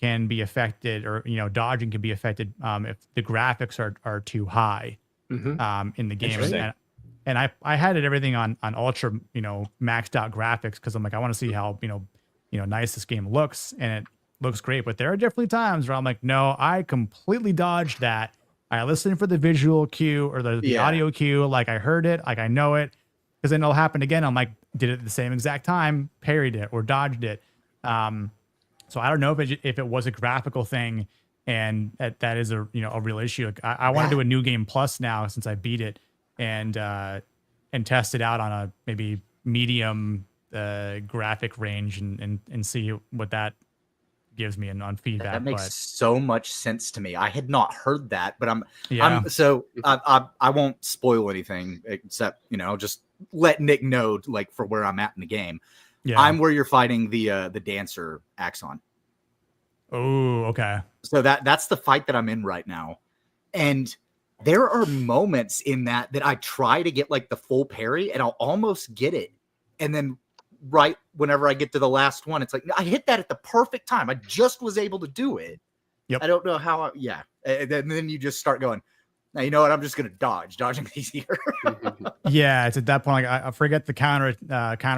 can be affected, or dodging can be affected if the graphics are too high in the game. Interesting. And I had it everything on ultra, maxed out graphics because I'm like, I want to see how nice this game looks, and it looks great. But there are definitely times where I'm like, no, I completely dodged that. I listened for the visual cue or the audio cue, like I heard it, like I know it, because then it'll happen again. I'm like, did it at the same exact time, parried it or dodged it. So I don't know if it was a graphical thing, and that is a real issue. Like, I want to do a new game plus now since I beat it, and test it out on a maybe medium graphic range and see what that gives me on feedback. That makes so much sense to me. I had not heard that, but Yeah. I won't spoil anything except I'll just let Nick know like for where I'm at in the game. Yeah. I'm where you're fighting the dancer Axon. Oh, okay. So that's the fight that I'm in right now, and there are moments in that I try to get like the full parry, and I'll almost get it, and then right whenever I get to the last one, it's like I hit that at the perfect time. I just was able to do it. Yep. I don't know how. And then you just start going. Now you know what? I'm just gonna dodge. Dodging easier. Yeah, it's at that point like I forget the counter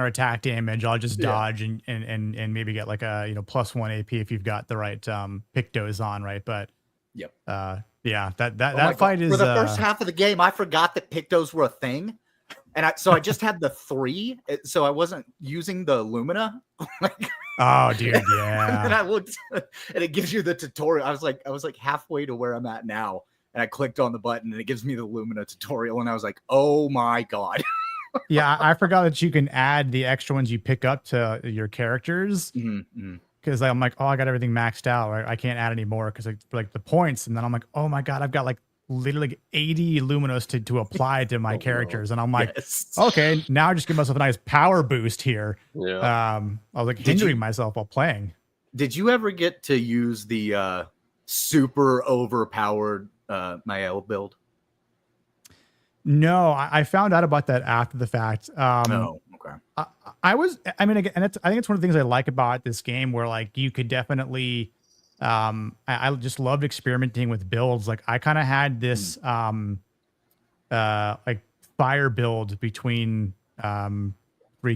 attack damage. I'll just dodge and maybe get like a +1 AP if you've got the right pictos on, right? But Yep. Yeah, that God. fight is for the first half of the game. I forgot that pictos were a thing, and I just had the 3, so I wasn't using the Lumina. Oh, dude, And yeah. I looked, and it gives you the tutorial. I was like halfway to where I'm at now, and I clicked on the button, and it gives me the Lumina tutorial, and I was like, oh my God. Yeah, I forgot that you can add the extra ones you pick up to your characters. Mm-hmm. Because I'm like, oh, I got everything maxed out. Right? I can't add any more because like the points. And then I'm like, oh my God, I've got like literally like 80 Luminos to apply to my characters. And I'm like, okay, now I just give myself a nice power boost here. Yeah. I was like hindering myself while playing. Did you ever get to use the super overpowered Mael build? No, I found out about that after the fact. No. Okay. I think it's one of the things I like about this game where like you could definitely, I just loved experimenting with builds. Like I kind of had this, like fire build between, 3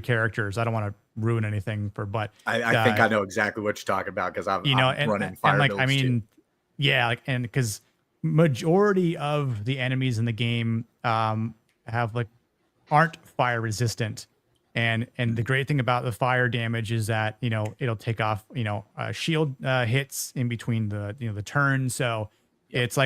characters. I don't want to ruin anything but I think I know exactly what you're talking about because I'm running fire like, builds I mean, too. yeah, like, and because majority of the enemies in the game, aren't fire resistant. And the great thing about the fire damage is that, it'll take off, shield hits in between the turns. So it's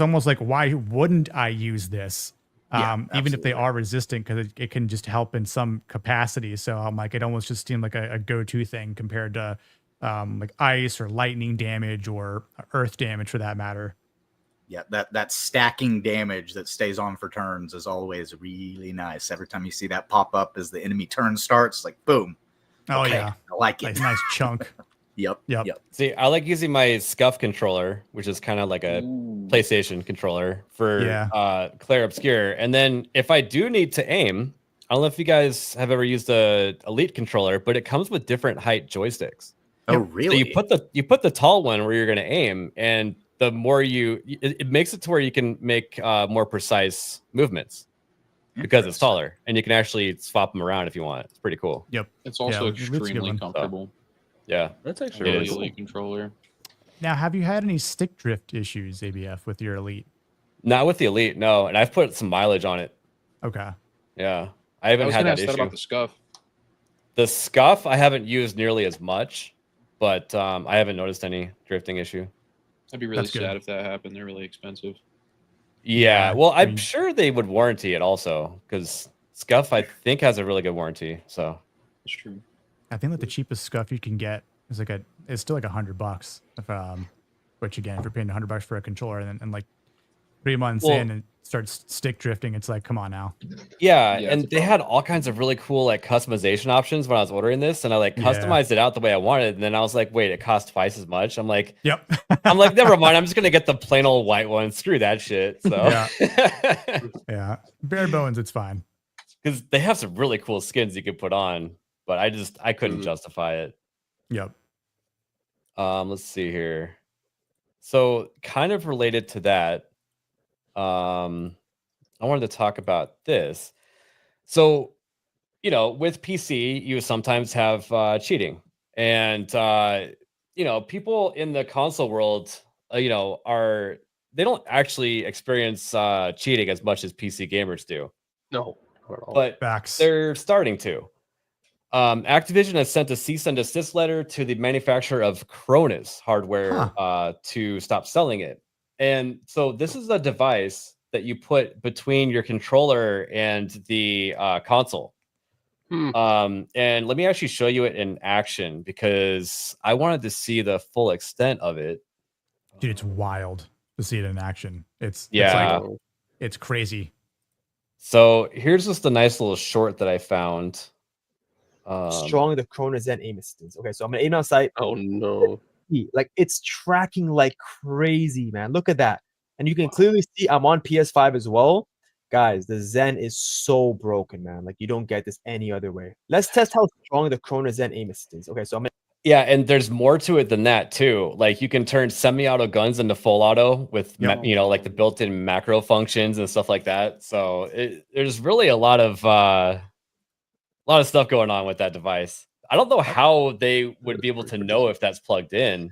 almost like, why wouldn't I use this? Even if they are resistant, because it can just help in some capacity. So I'm like, it almost just seemed like a go-to thing compared to like ice or lightning damage or earth damage for that matter. Yeah, that stacking damage that stays on for turns is always really nice. Every time you see that pop up as the enemy turn starts, like boom. Oh okay, yeah, I like it. Nice chunk. Yep. See, I like using my Scuff controller, which is kind of like a PlayStation controller for Claire Obscure. And then if I do need to aim, I don't know if you guys have ever used a Elite controller, but it comes with different height joysticks. Oh, really? So you put the tall one where you're going to aim, and the more it makes it to where you can make more precise movements because it's taller, and you can actually swap them around if you want. It's pretty cool. Yep. It's also Elite's a good extremely one. comfortable. Yeah, That's The actually really cool. Elite controller. Now, have you had any stick drift issues, ABF, with your Elite? Not with the Elite, no. And I've put some mileage on it. Okay. Yeah, I I haven't was had gonna that ask that issue. about the scuff. The scuff I haven't used nearly as much, but I haven't noticed any drifting issue. I'd be really That's good. sad if that happened. They're really expensive. Yeah, Yeah, well, I I'm mean- sure they would warranty it also, because scuff I think has a really good warranty. So That's true. I think that the cheapest scuff you can get is it's still like $100. Which again, if you're paying $100 for a controller and like 3 months Well- in and starts stick drifting, it's like, come on now. yeah, Yeah, and it's a they had all kinds of really cool like customization options when I was ordering this, and I like Yeah. customized it out the way I wanted, and then I was like, wait, it costs twice as much. I'm like, Yep. never mind. I'm just gonna get the plain old white one. Screw that shit. So Yeah. Bare bones, it's fine. because they have some really cool skins you could put on, but I couldn't justify it. Yep. Let's see here. So kind of related to that, I wanted to talk about this. So, with PC, you sometimes have cheating, and people in the console world, they don't actually experience cheating as much as PC gamers do, No, not at all. but Facts. they're starting to. Activision has sent a cease and desist letter to the manufacturer of Cronus hardware to stop selling it. And so this is a device that you put between your controller and the console. And let me actually show you it in action because I wanted to see the full extent of it. Dude, it's wild to see it in action. It's crazy. So here's just a nice little short that I found. Strong the Cronus and aim assistance. Okay, so I'm gonna aim on sight. Oh no. Like it's tracking like crazy, man. Look at that. And you can clearly see I'm on PS5 as well. Guys, the Zen is so broken, man. Like you don't get this any other way. Let's test how strong the Cronus and aim assistance. Okay, so I'm gonna Yeah, and there's more to it than that too. Like you can turn semi-auto guns into full auto with like the built-in macro functions and stuff like that. So there's really a lot of stuff going on with that device. I don't know how they would be able to know if that's plugged in.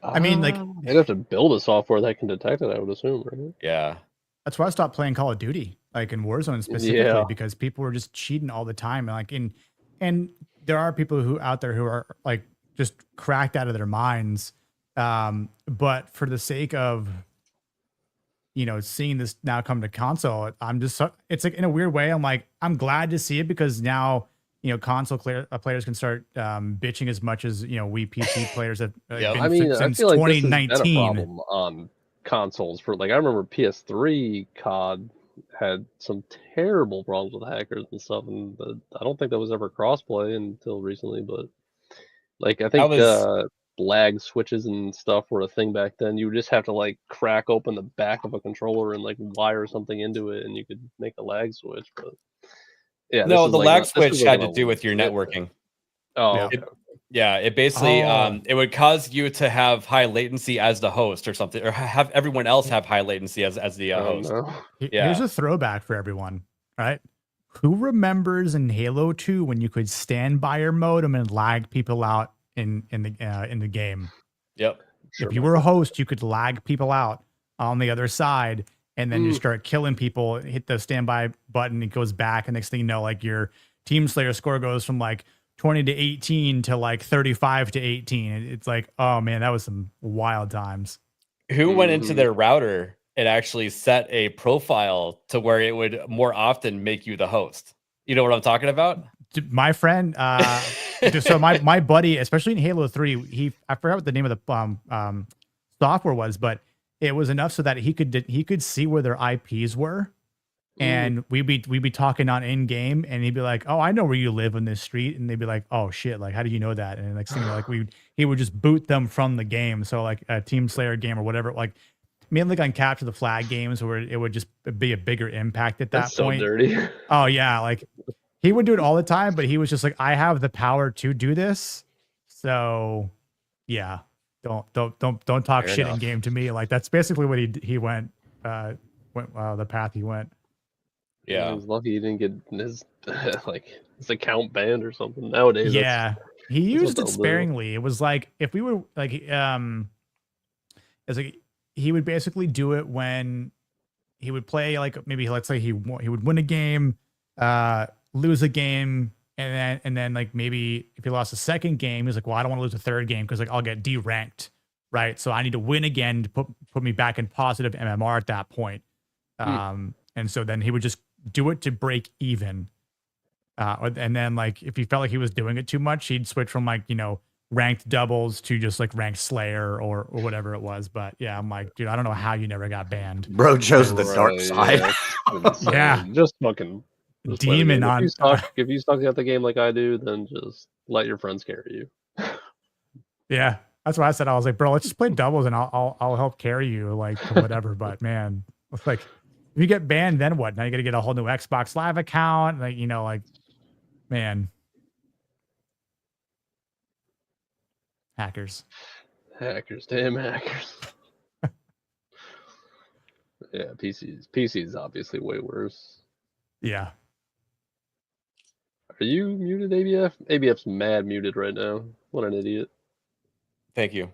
I mean, like they'd have to build a software that can detect it, I would assume, right? Yeah. That's why I stopped playing Call of Duty, like in Warzone specifically, because people were just cheating all the time. And there are people out there who are like just cracked out of their minds. But for the sake of, seeing this now come to console, it's like in a weird way. I'm like, I'm glad to see it because now, console players can start bitching as much as, we PC players have been since I feel like 2019. this has been a problem on consoles for I remember PS3 COD had some terrible problems with hackers and stuff, and I don't think that was ever crossplay until recently, but I think lag switches and stuff were a thing back then. You would just have to crack open the back of a controller and wire something into it and you could make a lag switch. But yeah, no, the lag switch had to do with your networking. Oh, yeah. It basically it would cause you to have high latency as the host or something, or have everyone else have high latency as the host. No. Here's a throwback for everyone, right? Who remembers in Halo 2 when you could stand by your modem and lag people out in the game? Yep. If you were a host, you could lag people out on the other side, and then you start killing people. Hit the standby button, it goes back, and next thing you know, your Team Slayer score goes from 20 to 18 to 35 to 18. It's like, oh man, that was some wild times. Who went into their router and actually set a profile to where it would more often make you the host? You know what I'm talking about? My friend, so my buddy, especially in Halo 3, I forgot what the name of the software was, but it was enough so that he could see where their IPs were. And we'd be talking on in game, and he'd be like, "Oh, I know where you live on this street," and they'd be like, "Oh shit, how do you know that?" And next thing he would just boot them from the game. So a Team Slayer game or whatever. mainly on capture the flag games where it would just be a bigger impact at that That's so point. dirty. Oh yeah, like he would do it all the time, but he was just like, I have the power to do this. So yeah, don't talk Fair shit in enough. game to me. Like that's basically what he went the path he went. Yeah. He's lucky he didn't get his his account banned or something. Nowadays, Yeah, he what used they'll it do. sparingly. It was like if we were like it's like he would basically do it when he would play, like maybe let's say he would win a game, lose a game, and then like maybe if he lost a second game, he's like, well, I don't want to lose a third game because like I'll get deranked, right? So I need to win again to put me back in positive MMR at that point. And so then he would just do it to break even. And then like if he felt like he was doing it too much, he'd switch from like, you know, ranked doubles to just like ranked Slayer or whatever it was. But yeah, I'm like, dude, I don't know how you never got banned. Bro chose the dark side. Yeah. Just fucking just play the Demon game. on. If you suck at the game like I do, then just let your friends carry you. Yeah, that's what I said. I was like, bro, let's just play doubles and I'll help carry you, like whatever. But man, it's like if you get banned, then what? Now you got to get a whole new Xbox Live account, like you know, like man, hackers. Damn hackers. Yeah, PC's obviously way worse. Yeah. Are you muted, ABF? ABF's mad muted right now. What an idiot. Thank you.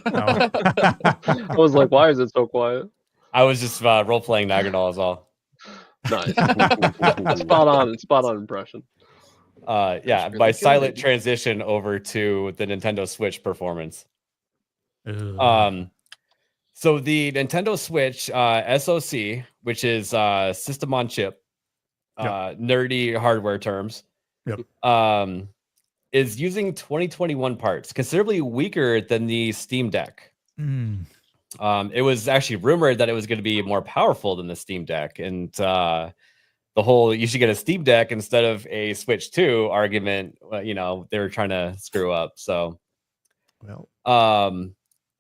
I was like, why is it so quiet? I was just role playing Nagradal as all. Nice. Spot on impression. Yeah, really my good. silent transition over to the Nintendo Switch performance. So the Nintendo Switch SoC, which is system on chip, nerdy hardware terms, is using 2021 parts, considerably weaker than the Steam Deck. It was actually rumored that it was going to be more powerful than the Steam Deck, and the whole "you should get a Steam Deck instead of a Switch 2" argument, you know, they were trying to screw up. So,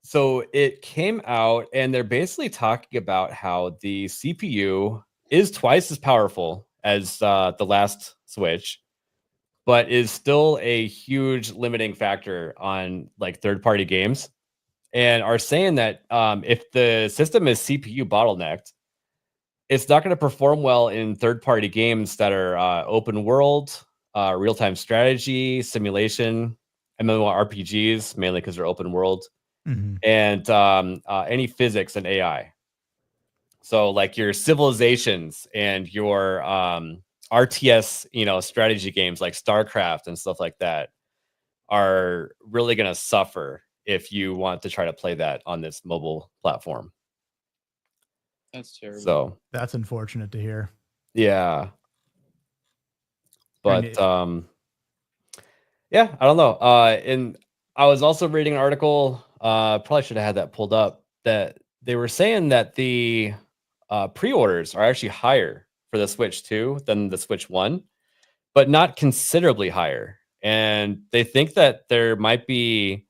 so it came out, and they're basically talking about how the CPU is twice as powerful as the last Switch, but is still a huge limiting factor on like third-party games, and are saying that if the system is CPU bottlenecked, it's not going to perform well in third-party games that are open world, real-time strategy, simulation, MMORPGs, mainly because they're open world, and any physics and AI. So like your Civilizations and your RTS, you know, strategy games like StarCraft and stuff like that are really going to suffer if you want to try to play that on this mobile platform. That's terrible. So that's unfortunate to hear. Yeah. But yeah, I don't know. And I was also reading an article, probably should have had that pulled up, that they were saying that the pre-orders are actually higher for the Switch 2 than the Switch 1, but not considerably higher. And they think that there might be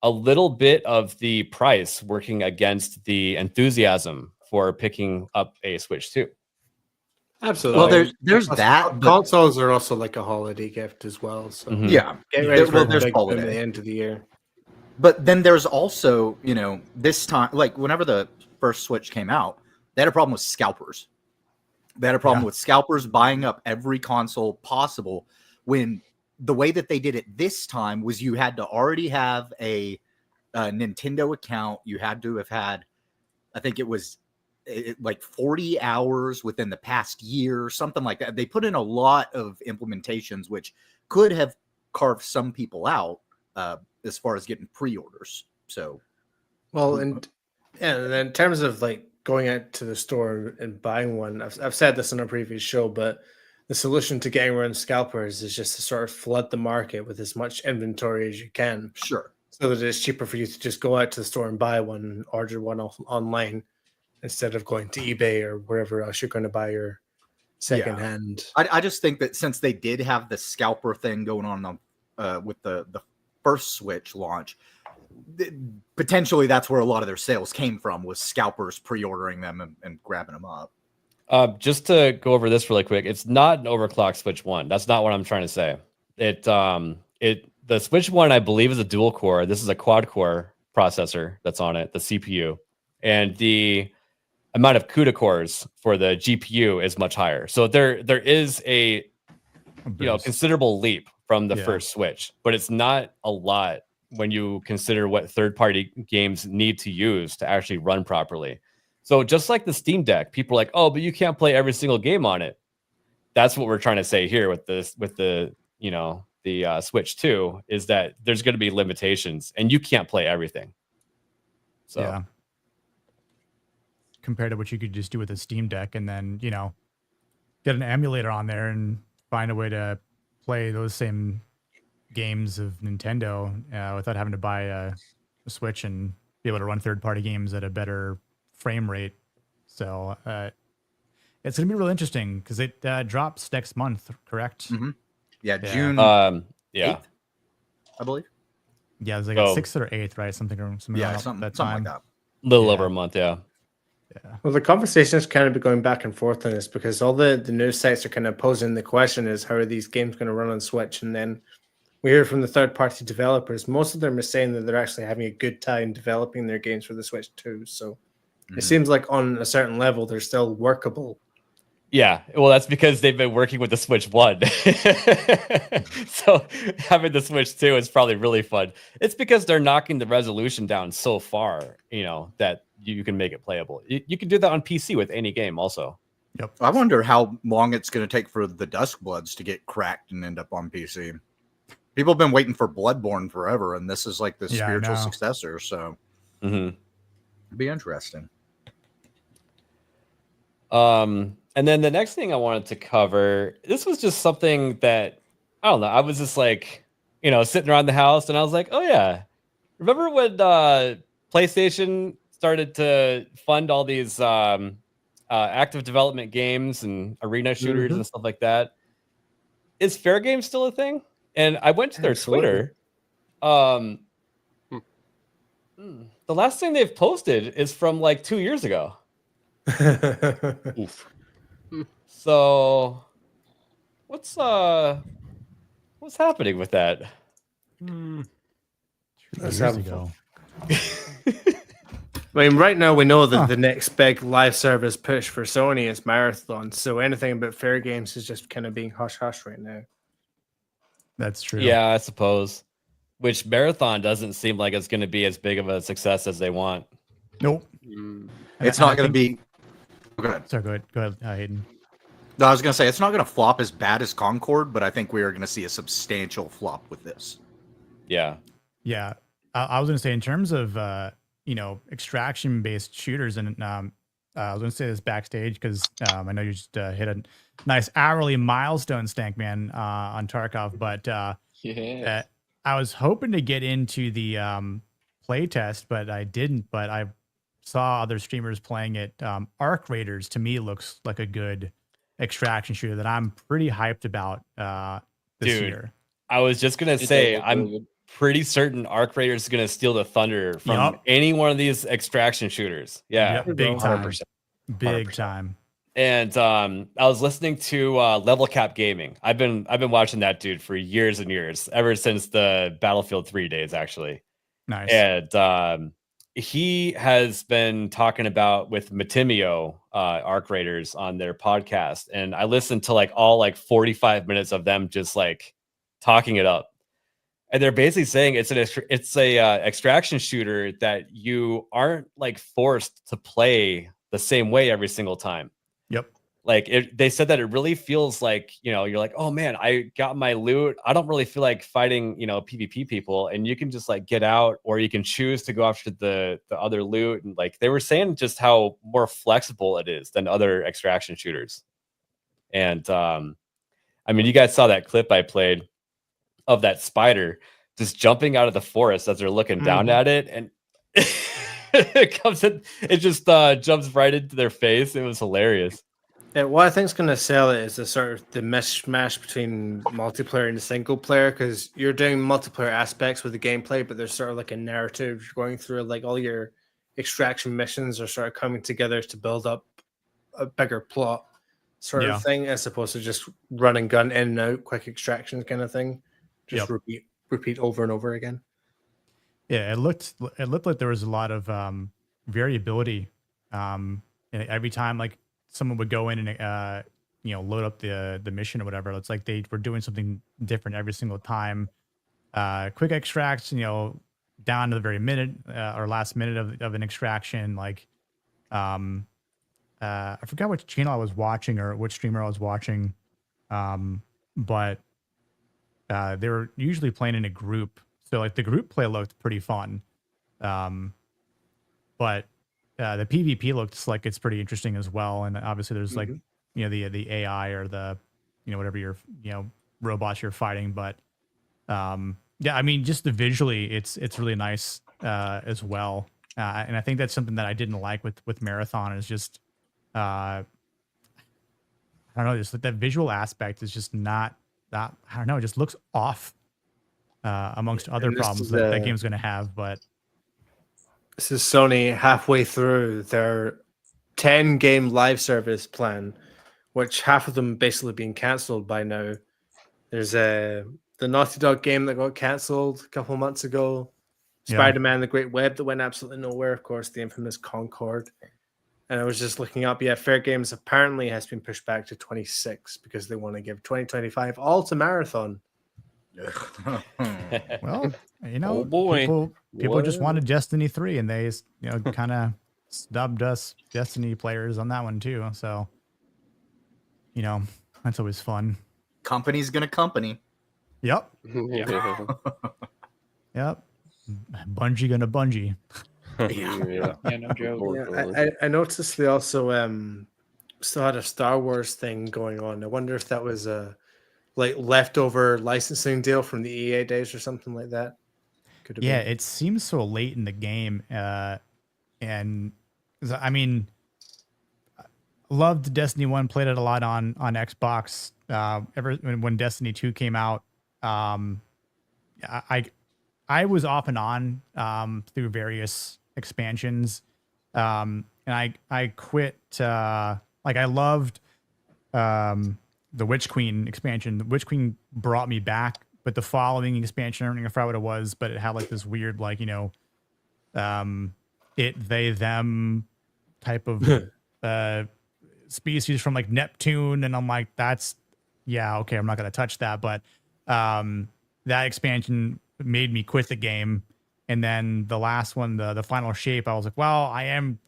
a little bit of the price working against the enthusiasm for picking up a Switch 2. Absolutely. Well, there's that. But Consoles are also like a holiday gift as well. So yeah, get ready for there's the holiday. end of the year. But then there's also, you know, this time, like whenever the first Switch came out, they had a problem with scalpers. They had a problem with scalpers buying up every console possible, when the way that they did it this time was you had to already have a Nintendo account. You had to have had, I think it was like 40 hours within the past year, something like that. They put in a lot of implementations, which could have carved some people out as far as getting pre-orders. So, well, and in terms of like going out to the store and buying one, I've said this on a previous show, but the solution to getting around scalpers is just to sort of flood the market with as much inventory as you can. Sure. So that it's cheaper for you to just go out to the store and buy one, and order one online, instead of going to eBay or wherever else you're going to buy your second hand. I just think that since they did have the scalper thing going on with the first Switch launch, potentially that's where a lot of their sales came from, was scalpers pre-ordering them and grabbing them up. Just to go over this really quick, it's not an overclocked Switch 1. That's not what I'm trying to say. The Switch 1, I believe, is a dual core. This is a quad core processor that's on it, the CPU, and the amount of CUDA cores for the GPU is much higher. So there is a considerable leap from the first Switch, but it's not a lot when you consider what third-party games need to use to actually run properly. So just like the Steam Deck, people are like, oh, but you can't play every single game on it. That's what we're trying to say here with the Switch 2, is that there's going to be limitations and you can't play everything. So yeah. Compared to what you could just do with a Steam Deck and then, get an emulator on there and find a way to play those same games of Nintendo without having to buy a Switch and be able to run third-party games at a better frame rate. So it's going to be real interesting because it drops next month, correct? Mm-hmm. Yeah, June 8th, I believe. Yeah, it's like a 6th or 8th, right? Something something like that. A little over a month, yeah. Well, the conversation's kind of been going back and forth on this because all the news sites are kind of posing the question is, how are these games going to run on Switch? And then we hear from the third-party developers. Most of them are saying that they're actually having a good time developing their games for the Switch too. So it seems like on a certain level, they're still workable. Yeah, well, that's because they've been working with the Switch 1. So having the Switch 2 is probably really fun. It's because they're knocking the resolution down so far, that you can make it playable. You can do that on PC with any game also. Yep. I wonder how long it's going to take for the Duskbloods to get cracked and end up on PC. People have been waiting for Bloodborne forever, and this is like the spiritual successor, so it'd be interesting. And then the next thing I wanted to cover, this was just something that, I don't know, I was just like, sitting around the house and I was like, oh yeah, remember when PlayStation started to fund all these active development games and arena shooters and stuff like that? Is fair game still a thing? And I went to their Twitter. The last thing they've posted is from like 2 years ago. Oof. So what's happening with that? Let's have go. I mean, right now we know that the next big live service push for Sony is Marathon. So anything about fair games is just kind of being hush hush right now. That's true. Yeah, I suppose. Which Marathon doesn't seem like it's going to be as big of a success as they want. Nope. It's not going to be. Go ahead. Sorry, go ahead, Hayden. No, I was going to say it's not going to flop as bad as Concord, but I think we are going to see a substantial flop with this. Yeah. Yeah. I was going to say in terms of extraction based shooters, and I was going to say this backstage because I know you just hit a nice hourly milestone, Stankman, on Tarkov, but I was hoping to get into the play test, but I didn't. But I saw other streamers playing it. Arc Raiders to me looks like a good extraction shooter that I'm pretty hyped about this year. I was just gonna say I'm pretty certain Arc Raiders is gonna steal the thunder from any one of these extraction shooters. Yeah, big time. 100%. Big time. And I was listening to Level Cap Gaming. I've been watching that dude for years and years, ever since the Battlefield 3 days, actually. Nice. And he has been talking about with Matimio Arc Raiders on their podcast, and I listened to all 45 minutes of them just talking it up. And they're basically saying it's a extraction shooter that you aren't forced to play the same way every single time. Yep. They said that it really feels like, you're like, oh man, I got my loot. I don't really feel like fighting, PvP people. And you can just get out, or you can choose to go after the other loot. And they were saying just how more flexible it is than other extraction shooters. And I mean, you guys saw that clip I played of that spider just jumping out of the forest as they're looking down at it. And it just jumps right into their face. It was hilarious. What I think is going to sell it is the sort of the mishmash between multiplayer and single player, because you're doing multiplayer aspects with the gameplay, but there's sort of like a narrative you're going through, like all your extraction missions are sort of coming together to build up a bigger plot sort of thing, as opposed to just run and gun in and out, quick extractions kind of thing. Just repeat over and over again. Yeah, it looked like there was a lot of variability. And every time like someone would go in and load up the mission or whatever, it's like they were doing something different every single time. Quick extracts, down to the very minute or last minute of an extraction. Like, I forgot which channel I was watching or which streamer I was watching, but they were usually playing in a group. So like the group play looked pretty fun, but the PvP looks like it's pretty interesting as well. And obviously there's like the AI or the whatever you're robots you're fighting. But yeah, I mean just the visually it's really nice as well. And I think that's something that I didn't like with Marathon is just I don't know, just that visual aspect is just not that, I don't know, it just looks off amongst other problems that game's going to have. But this is Sony halfway through their 10 game live service plan, which half of them basically being cancelled by now. There's the Naughty Dog game that got cancelled a couple months ago. Spider-Man: The Great Web that went absolutely nowhere. Of course, the infamous Concord. And I was just looking up. Yeah, Fair Games apparently has been pushed back to 26 because they want to give 2025 all to Marathon. Well, oh boy. People just wanted Destiny 3, and they kind of snubbed us Destiny players on that one too. So, that's always fun. Company's gonna company. Yep. Yep. Bungie gonna Bungie. Yeah, no joke. Yeah, I noticed they also still had a Star Wars thing going on. I wonder if that was a leftover licensing deal from the EA days or something like that. Could have been. It seems so late in the game, and I mean, loved Destiny 1, played it a lot on Xbox. When Destiny 2 came out, I was off and on through various expansions, and I quit. I loved the Witch Queen expansion. The Witch Queen brought me back, but the following expansion, I don't know if I what it was, but it had like this weird it, they, them type of species from like Neptune, and I'm like, that's okay, I'm not gonna touch that. But that expansion made me quit the game. And then the last one, the final shape, I was like, well, I am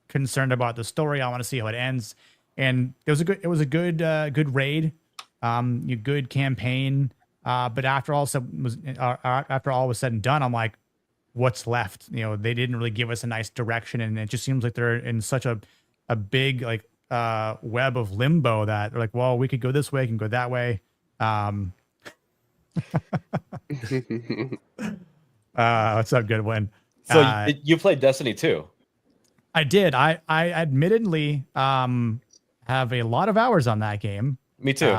concerned about the story. I want to see how it ends. And it was a good raid, good campaign. But after all was said and done, I'm like, what's left? They didn't really give us a nice direction, and it just seems like they're in such a big web of limbo that they're like, well, we could go this way, can go that way. What's up, Goodwin? So you played Destiny 2? I did. I admittedly have a lot of hours on that game. Me too.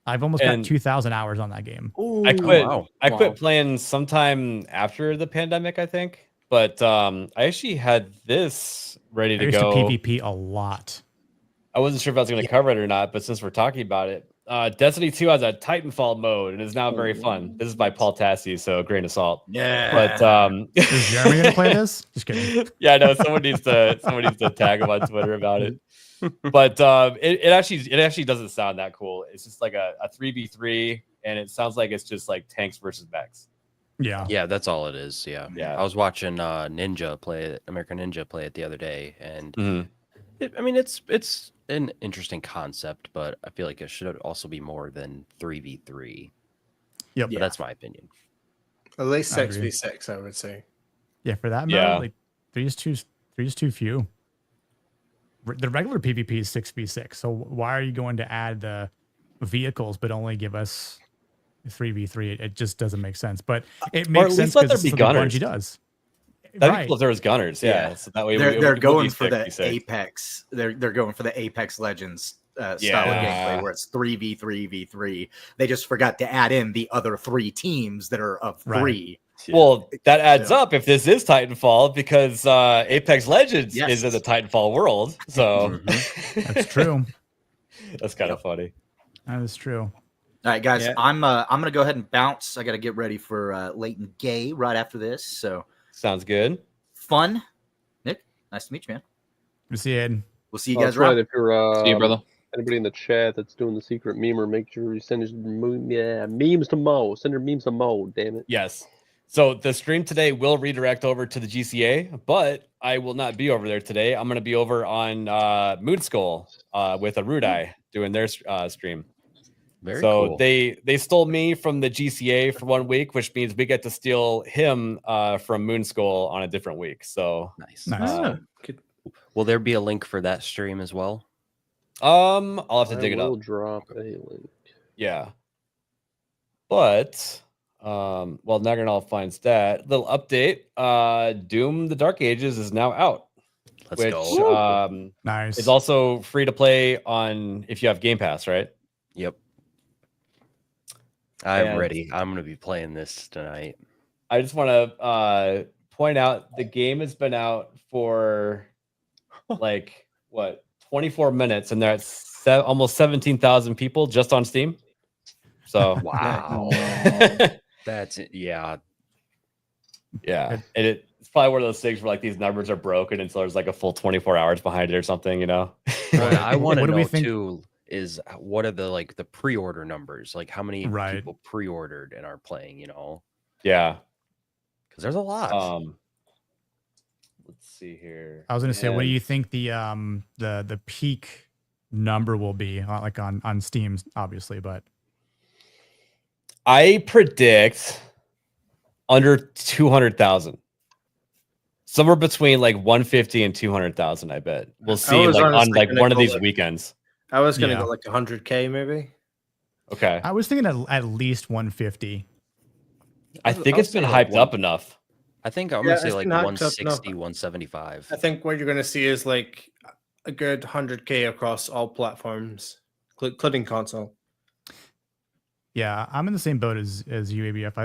I've almost got 2,000 hours on that game. Ooh, I quit playing sometime after the pandemic, I think. But I actually had this ready to go. I used to PvP a lot. I wasn't sure if I was going to cover it or not, but since we're talking about it, Destiny 2 has a Titanfall mode and is now very fun. This is by Paul Tassi, so grain of salt. Yeah. But is Jeremy gonna play this? Just kidding. Yeah, no, someone needs to tag him on Twitter about it. But it actually doesn't sound that cool. It's just like a 3v3, and it sounds like it's just like tanks versus mechs. Yeah, that's all it is. Yeah. I was watching American Ninja play it the other day, and it's an interesting concept, but I feel like it should also be more than 3v3. Yep. But that's my opinion. At least 6v6, I would say. Yeah, for that mode, like 3 is too few. The regular PvP is 6v6. So why are you going to add the vehicles but only give us 3v3? It just doesn't make sense. But it makes sense because that's what Bungie does. That'd be cool if there was gunners. Yeah. So that way they're going for the Apex. They're going for the Apex Legends style of gameplay where it's 3v3v3. They just forgot to add in the other 3 teams that are of 3. Well, that adds up if this is Titanfall because Apex Legends is in the Titanfall world. So That's true. That's kind of funny. That is true. All right, guys, I'm gonna go ahead and bounce. I got to get ready for Leighton Gay right after this. So sounds good. Fun, Nick. Nice to meet you, man. We'll see you, Ed. We'll see you guys right. around. If you're See you, brother. Anybody in the chat that's doing the secret memer, make sure you send his memes to Mo. Send your memes to Mo. Damn it. Yes. So the stream today will redirect over to the GCA, but I will not be over there today. I'm going to be over on Moonskull with Arudai doing their stream. Very so cool. they stole me from the GCA for 1 week, which means we get to steal him from Moonskull on a different week. So nice. Will there be a link for that stream as well? I'll have to dig it up. Drop a link. Yeah. But while Nagranal finds that little update, Doom: The Dark Ages is now out. Let's which go. Nice. is also free to play on if you have Game Pass, right? Yep. I'm And ready. I'm going to be playing this tonight. I just want to point out the game has been out for like what 24 minutes, and there's almost 17,000 people just on Steam. So wow, that's it. Yeah, yeah, and it's probably one of those things where like these numbers are broken, and so there's like a full 24 hours behind it or something, you know. What I want to know too is what are the pre-order numbers? Like how many people pre-ordered and are playing? You know. Yeah, because there's a lot. Let's see here. I was going to say, what do you think the peak number will be like on Steam, obviously, but I predict under 200,000. Somewhere between like 150 and 200,000, I bet. We'll see like on like one of these weekends. I was going to go like 100K maybe. Okay. I was thinking at least 150. I think it's been hyped up increase. I think I'm going to say like 160, 175. I think what you're going to see is like a good 100K across all platforms, including console. Yeah, I'm in the same boat as UABF.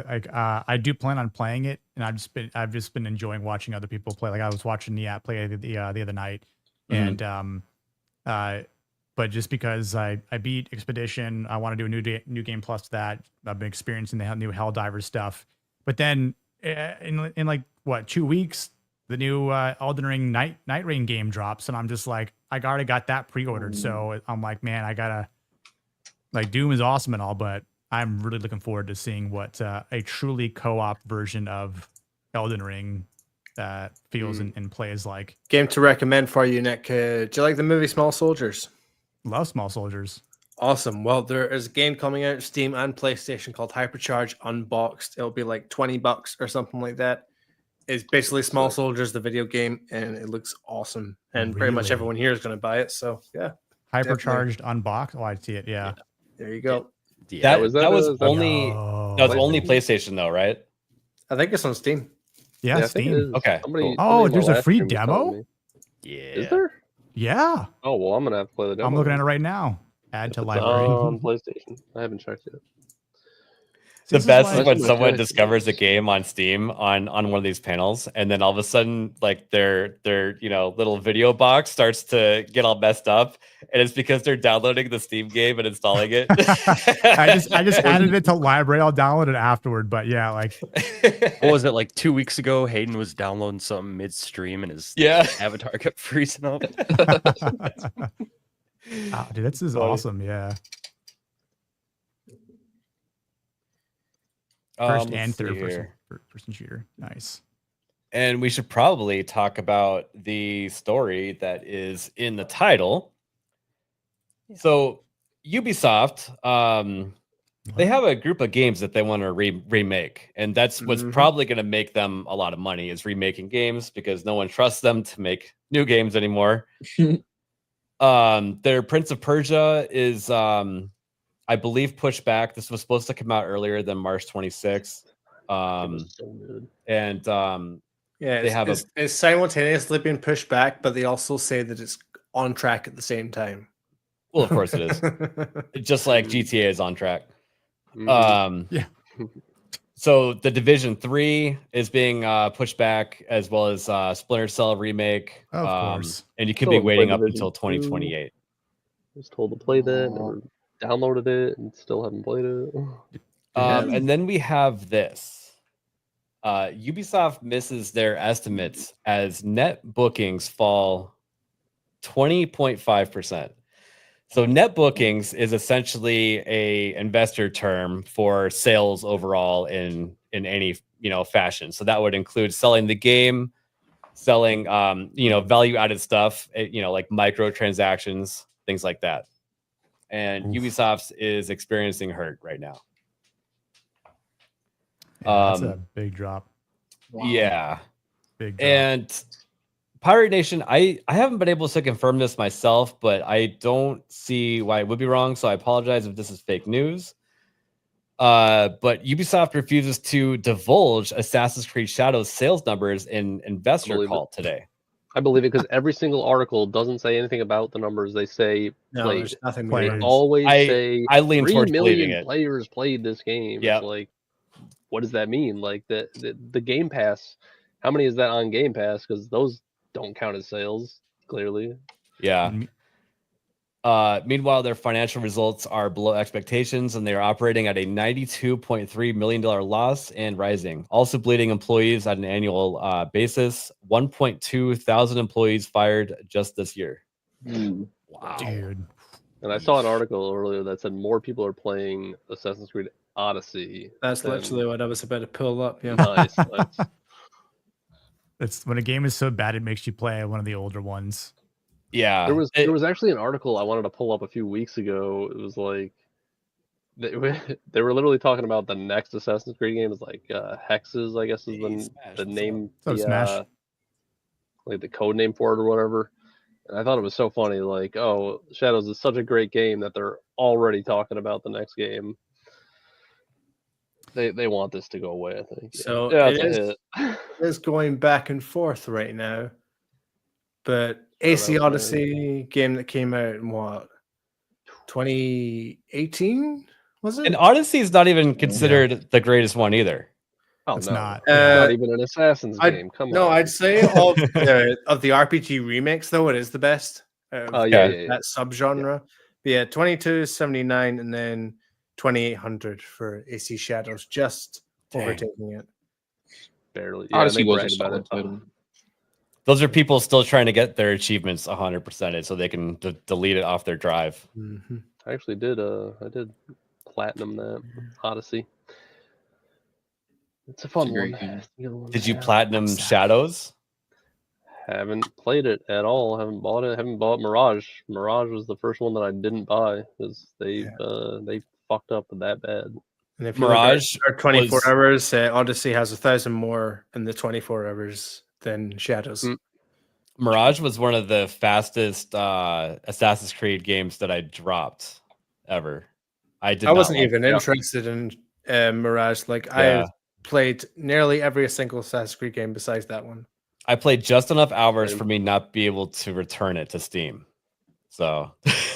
I do plan on playing it, and I've just been enjoying watching other people play. Like I was watching the app play the other night, and but just because I beat Expedition, I want to do a new game plus that. I've been experiencing the new Helldivers stuff, but then in like what 2 weeks, the new Elden Ring Night Rain game drops, and I'm just like I already got that pre-ordered, so I'm like, man, I gotta like Doom is awesome and all, but I'm really looking forward to seeing what a truly co-op version of Elden Ring feels and plays like. Game to recommend for you, Nick. Do you like the movie Small Soldiers? Love Small Soldiers. Awesome. Well, there is a game coming out Steam and PlayStation called Hypercharge Unboxed. It'll be like $20 or something like that. It's basically Small Soldiers, the video game, and it looks awesome. And pretty much everyone here is going to buy it. So yeah. Hypercharged Unboxed. Oh, I see it. Yeah. There you go. Yeah, that was only PlayStation though, right? I think it's on Steam. Yeah, Steam. Okay. There's a free demo. Yeah. Is there? Yeah. Oh well, I'm gonna have to play the demo. I'm looking at it right now. Add to library. On PlayStation. I haven't checked it. The best is when someone discovers a game on Steam on one of these panels, and then all of a sudden, like their little video box starts to get all messed up, and it's because they're downloading the Steam game and installing it. I just added it to library. I'll download it afterward, but yeah, like what was it like 2 weeks ago? Hayden was downloading something midstream, and his avatar kept freezing up. Oh, dude, this is awesome. Yeah. First and third person shooter. Nice. And we should probably talk about the story that is in the title. Yeah. So Ubisoft, they have a group of games that they want to remake. And that's what's probably going to make them a lot of money is remaking games because no one trusts them to make new games anymore. Their Prince of Persia is... I believe pushed back. This was supposed to come out earlier than March 26th. It's simultaneously been pushed back, but they also say that it's on track at the same time. Well, of course it is. Just like GTA is on track. Yeah. So the Division 3 is being pushed back, as well as Splinter Cell remake. Of course. And you could Still be haven't played waiting up Division until 2. 2028. I was told to play that, never downloaded it, and still haven't played it. And then we have this. Ubisoft misses their estimates as net bookings fall 20.5%. So net bookings is essentially a investor term for sales overall in any fashion. So that would include selling the game, selling value added stuff, like microtransactions, things like that. And Ubisoft is experiencing hurt right now. Yeah, that's a big drop. Yeah. Big drop. And Pirate Nation, I haven't been able to confirm this myself, but I don't see why it would be wrong. So I apologize if this is fake news. But Ubisoft refuses to divulge Assassin's Creed Shadows sales numbers in investor call today. I believe it because every single article doesn't say anything about the numbers. They say No, played. there's nothing They players. always say I lean 3 towards believing million it. players played this game. Yep. It's like, what does that mean? Like the Game Pass, how many is that on Game Pass? Because those don't count as sales, clearly. Yeah. Meanwhile, their financial results are below expectations, and they are operating at a $92.3 million loss and rising. Also bleeding employees at an annual basis. 1.2 thousand employees fired just this year. Wow. Dude. And I saw an article earlier that said more people are playing Assassin's Creed Odyssey. That's literally what I was about to pull up. Yeah. Nice. It's when a game is so bad it makes you play one of the older ones. Yeah. There was actually an article I wanted to pull up a few weeks ago. It was like they were literally talking about the next Assassin's Creed game. It's like Hexes, I guess is the name, Smash. like the code name for it or whatever. And I thought it was so funny. Like, oh, Shadows is such a great game that they're already talking about the next game. They want this to go away, I think. So yeah, it is going back and forth right now. But AC Odyssey game that came out in what, 2018 was it? And Odyssey is not even considered the greatest one either. Oh, It's no. not. Not even an Assassin's game. Come on. No, I'd say of the RPG remakes though, it is the best. Yeah. That subgenre. But yeah, 2279 and then 2800 for AC Shadows, just overtaking it. Barely. Yeah, Odyssey they was a bragged about solid it. title. Those are people still trying to get their achievements 100%ed so they can delete it off their drive. Mm-hmm. I actually did. I did platinum that Odyssey. It's a fun one. Did you platinum Shadows? Haven't played it at all. Haven't bought it. Haven't bought Mirage. Mirage was the first one that I didn't buy because they fucked up that bad. And if you Mirage look at 24 hours, Odyssey has 1,000 more in the 24 hours than Shadows. Mirage was one of the fastest Assassin's Creed games that I dropped ever. I wasn't even interested in Mirage. Like I played nearly every single Assassin's Creed game besides that one. I played just enough hours for me not be able to return it to Steam. So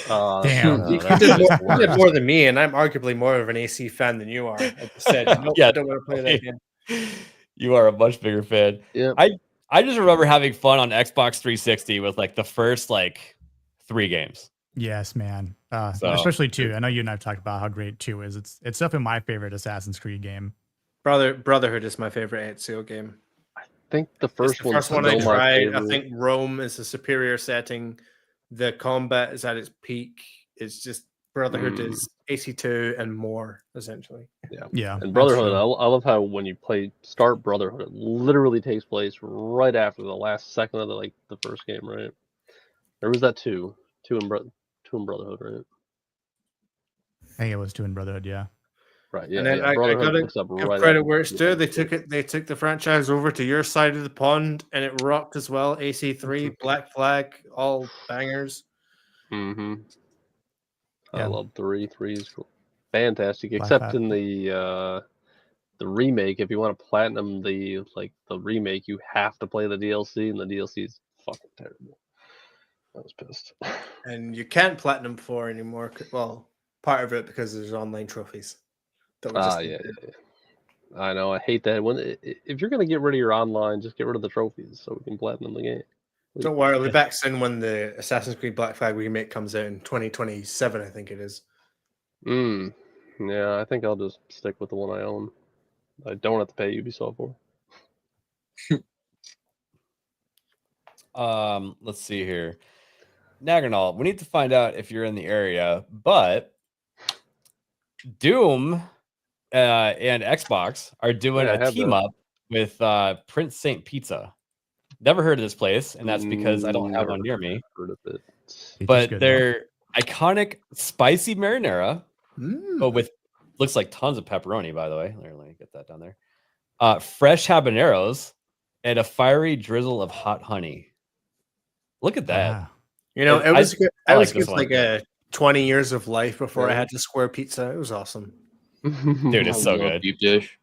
damn, you did more than me, and I'm arguably more of an AC fan than you are. I just said, nope, I don't want to play that game. You are a much bigger fan. Yeah. I just remember having fun on Xbox 360 with like the first 3 games. Yes, man. Especially 2. I know you and I've talked about how great 2 is. It's definitely my favorite Assassin's Creed game. Brotherhood is my favorite Ezio game. I think the first one I tried. I think Rome is a superior setting. The combat is at its peak. It's just Brotherhood is AC2 and more, essentially. Yeah. And Brotherhood, I love how when you start Brotherhood, it literally takes place right after the last second of the first game, right? Or was that 2? 2 in Brotherhood, right? I think it was 2 in Brotherhood, yeah. Right, yeah. And then I gotta give credit where it's due. They took the franchise over to your side of the pond, and it rocked as well. AC3, Black Flag, all bangers. Mm-hmm. Yeah. I love 3. 3 is cool. Fantastic, except in the remake. If you want to platinum the remake, you have to play the DLC, and the DLC is fucking terrible. I was pissed. And you can't platinum 4 anymore. Well, part of it because there's online trophies. Yeah. I know. I hate that. If you're gonna get rid of your online, just get rid of the trophies so we can platinum the game. Don't worry, I'll be back soon when the Assassin's Creed Black Flag remake comes out in 2027, I think it is. Yeah, I think I'll just stick with the one I own. I don't have to pay Ubisoft for. Let's see here. Naganal, we need to find out if you're in the area, but Doom and Xbox are doing a team up with Prince Saint Pizza. Never heard of this place, and that's because I don't have one near me. Heard of it. But they're iconic spicy marinara, but with looks like tons of pepperoni, by the way. Let me get that down there. Fresh habaneros and a fiery drizzle of hot honey. Look at that. Wow. You know, I was like 20 years of life before I had to square pizza. It was awesome. Dude, it's so good. Deep dish.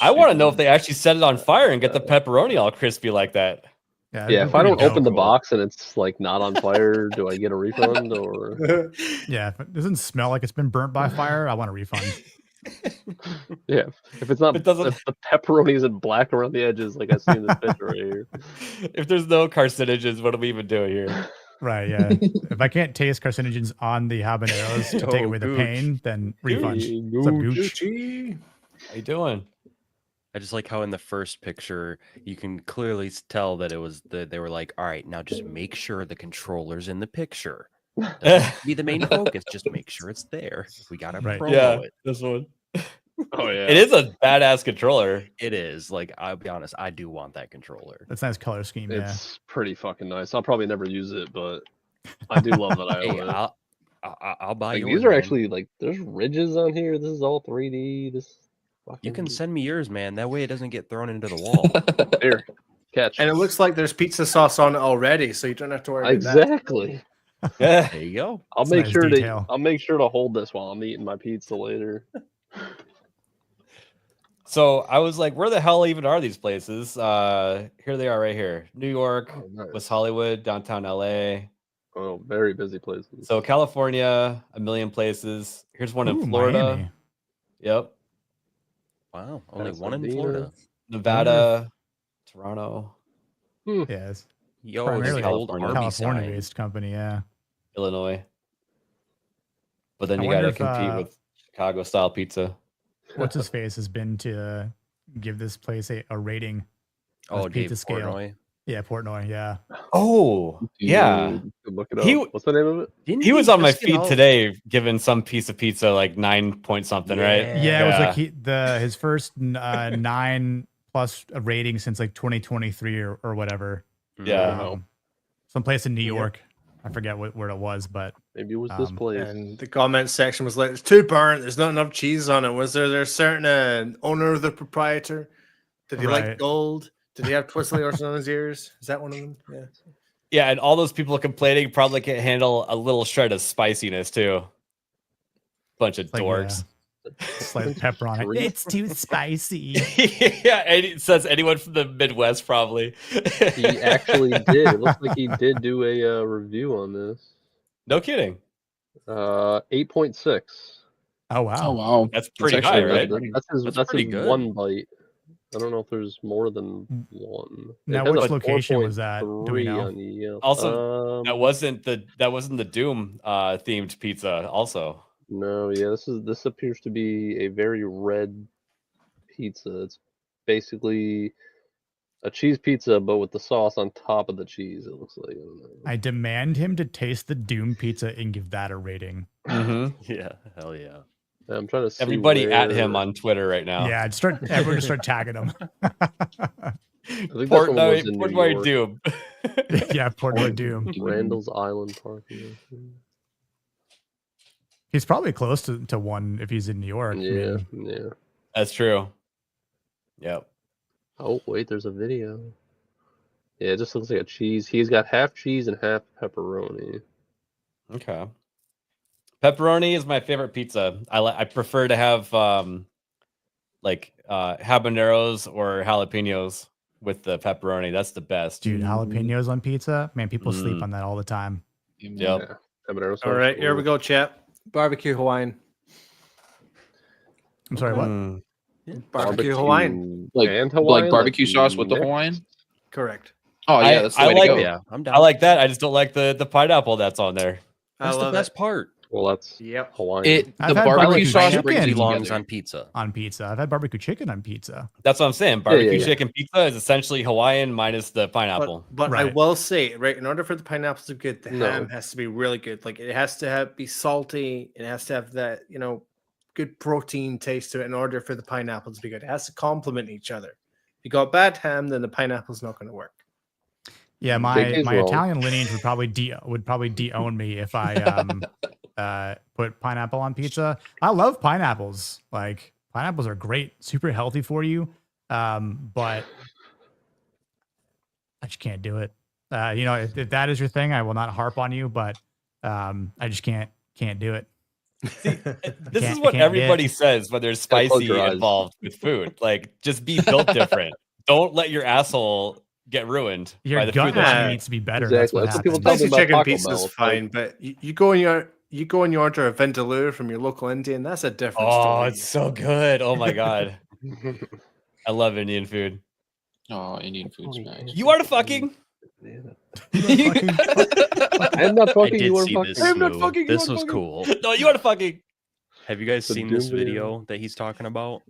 I want to know if they actually set it on fire and get the pepperoni all crispy like that. Yeah, if I don't open the box and it's like not on fire, do I get a refund or? Yeah, if it doesn't smell like it's been burnt by fire, I want a refund. Yeah, if it's not, if the pepperoni isn't black around the edges, like I see in this picture right here. If there's no carcinogens, what are we even doing here? Right, yeah. If I can't taste carcinogens on the habaneros to take away the pain, then refund. What's up, Gooch? How you doing? I just like how in the first picture you can clearly tell that it was they were like, all right, now just make sure the controller's in the picture. Doesn't have to be the main focus, just make sure it's there. We gotta promo it. This one. Oh yeah, it is a badass controller. It is. Like, I'll be honest, I do want that controller. That's a nice color scheme. It's pretty fucking nice. I'll probably never use it, but I do love that I own it. I'll buy like, yours. These are actually like there's ridges on here. This is all 3D. You can send me yours, man. That way it doesn't get thrown into the wall. Here, catch. And it looks like there's pizza sauce on it already, so you don't have to worry about that. Exactly. There you go. I'll make sure to hold this while I'm eating my pizza later. So I was like, where the hell even are these places? Here they are right here. New York, West Hollywood, downtown LA. Oh, very busy places. So California, a million places. Here's one in Florida. Miami. Yep. Wow, only one in Florida. Nevada, Toronto. Yes. Yo, primarily California. California-based company, yeah. Illinois. But then I you got to wonder if, compete with Chicago-style pizza. What's his face has been to give this place a rating. Oh, pizza Dave scale. Portnoy. Yeah, Portnoy. Yeah. Oh, yeah. Look it up. What's the name of it? He was on my feed today, giving some piece of pizza like 9 point something, right? Yeah, it was like his first 9+ rating since like 2023 or whatever. Yeah. Someplace in New York. I forget where it was, but maybe it was this place. And the comment section was like, "It's too burnt. There's not enough cheese on it." Was there a certain owner of the proprietor? Did he like gold? Did he have twizzly horses on his ears? Is that one of them? Yeah. Yeah, and all those people complaining probably can't handle a little shred of spiciness too. Bunch of dorks. Slight pepper on it. It's too spicy. Yeah, and it says anyone from the Midwest probably. He actually did. It looks like he did do a review on this. No kidding. 8.6. Oh wow. Oh wow. That's pretty high, right? That's pretty his good. one bite. I don't know if there's more than one. Now, which location was that? Do we know? Also, that wasn't the Doom themed pizza. Also, no, yeah, this appears to be a very red pizza. It's basically a cheese pizza, but with the sauce on top of the cheese. It looks like. I don't know. I demand him to taste the Doom pizza and give that a rating. Yeah, hell yeah. I'm trying to see everybody at him on Twitter right now. Yeah, everyone just start tagging him. Portnoy Doom. Yeah, Portnoy Doom. Randall's Island Park. He's probably close to one if he's in New York. Yeah, yeah. That's true. Yep. Oh, wait, there's a video. Yeah, it just looks like a cheese. He's got half cheese and half pepperoni. Okay. Pepperoni is my favorite pizza. I prefer to have habaneros or jalapenos. with the pepperoni. That's the best. Dude, jalapenos on pizza, man, people sleep Mm. on that all the time. Yep. Yeah. Habanero All sauce, right, here we ooh. go, chat. Barbecue Hawaiian. I'm sorry, what? Mm. Barbecue Hawaiian. Like And Hawaiian, like barbecue sauce with the mixed? Hawaiian. Correct. Oh yeah, that's the way to go. Yeah, I'm down. I like that. I just don't like the pineapple that's on there. That's the best part. Well, that's Yep. Hawaiian. I've The had barbecue sauce chicken brings it belongs together. on pizza. on pizza. I've had barbecue chicken on pizza. That's what I'm saying. Barbecue yeah. chicken pizza is essentially Hawaiian minus the pineapple. But I Right. will say, right, in order for the pineapple to be good, the No. ham has to be really good. Like it has to be salty. It has to have that, good protein taste to it in order for the pineapple to be good. It has to complement each other. If you got bad ham, then the pineapple's not going to work. Yeah, my JK's wrong. Italian lineage would probably de-own me if I put pineapple on pizza. I love pineapples. Like pineapples are great, super healthy for you. But I just can't do it. If that is your thing, I will not harp on you, but I just can't do it. This is I what can't everybody says when there's Gotta close spicy your eyes. involved with food. Like, just be built different. Don't let your asshole get ruined Your by the gut food. that you line eat. needs to be better. Exactly. That's what That's what people happens. tell me Spicy about chicken Taco pizza Bell. is It's like- fine, but you go and you order a vindaloo from your local Indian. That's a different Oh, story. it's so good. Oh my god, I love Indian food. Oh, Indian food smacks. You are the fucking. I'm not I fucking did you are see fucking. this. I'm not Moo. fucking you, This I'm was fucking- cool. No, you are the fucking. Have you guys The seen this Doom video. video that he's talking about?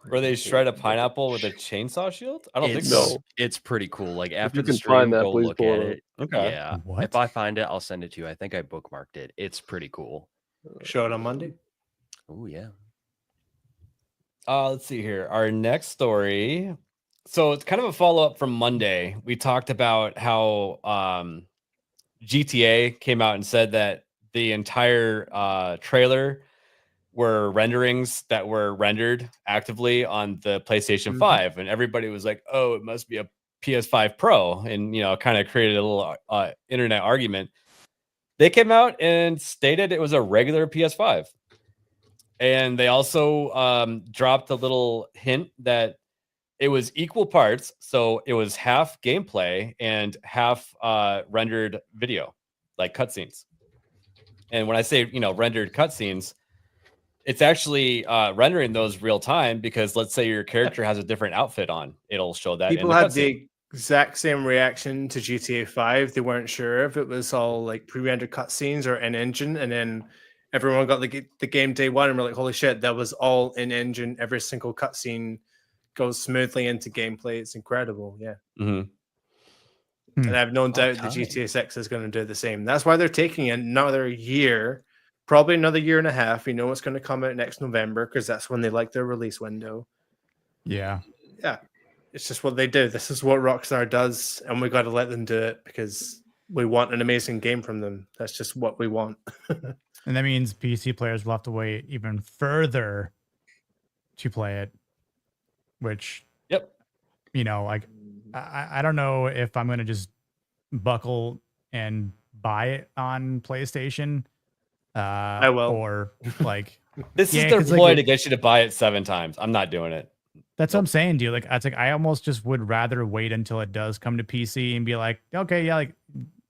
Where they shred a pineapple with a chainsaw shield? I don't think It's, so. it's pretty cool. Like after you the can stream, find that, go please look pull at it it. Okay. Yeah. What? If I find it, I'll send it to you. I think I bookmarked it. It's pretty cool. Show it on Monday. Oh yeah. Let's see here. Our next story. So it's kind of a follow up from Monday. We talked about how GTA came out and said that the entire trailer were renderings that were rendered actively on the PlayStation Mhm. 5, and everybody was like, "Oh, it must be a PS5 Pro," and kind of created a little internet argument. They came out and stated it was a regular PS5. And they also dropped a little hint that it was equal parts. So it was half gameplay and half rendered video, like cutscenes. And when I say, rendered cutscenes, it's actually rendering those real time because let's say your character has a different outfit on. It'll show that. People in the had cutscene. the exact same reaction to GTA 5. They weren't sure if it was all like pre-rendered cutscenes or in engine, and then everyone got the game day one and we're like, holy shit, that was all in engine. Every single cutscene goes smoothly into gameplay. It's incredible. Yeah. Mhm. And I have no doubt the time. GTA 6 is going to do the same. That's why they're taking another year, probably another year and a half. It's going to come out next November because that's when they like their release window. Yeah. Yeah. It's just what they do. This is what Rockstar does, and we got to let them do it because we want an amazing game from them. That's just what we want. And that means PC players will have to wait even further to play it, which, Yep. like I don't know if I'm going to just buckle and buy it on PlayStation. I will. Or like, This Yeah, is their 'cause, like, ploy it- to get you to buy it 7 times. I'm not doing it. that's what I'm saying, dude. Like, it's like I almost just would rather wait until it does come to PC and be like, okay, yeah, like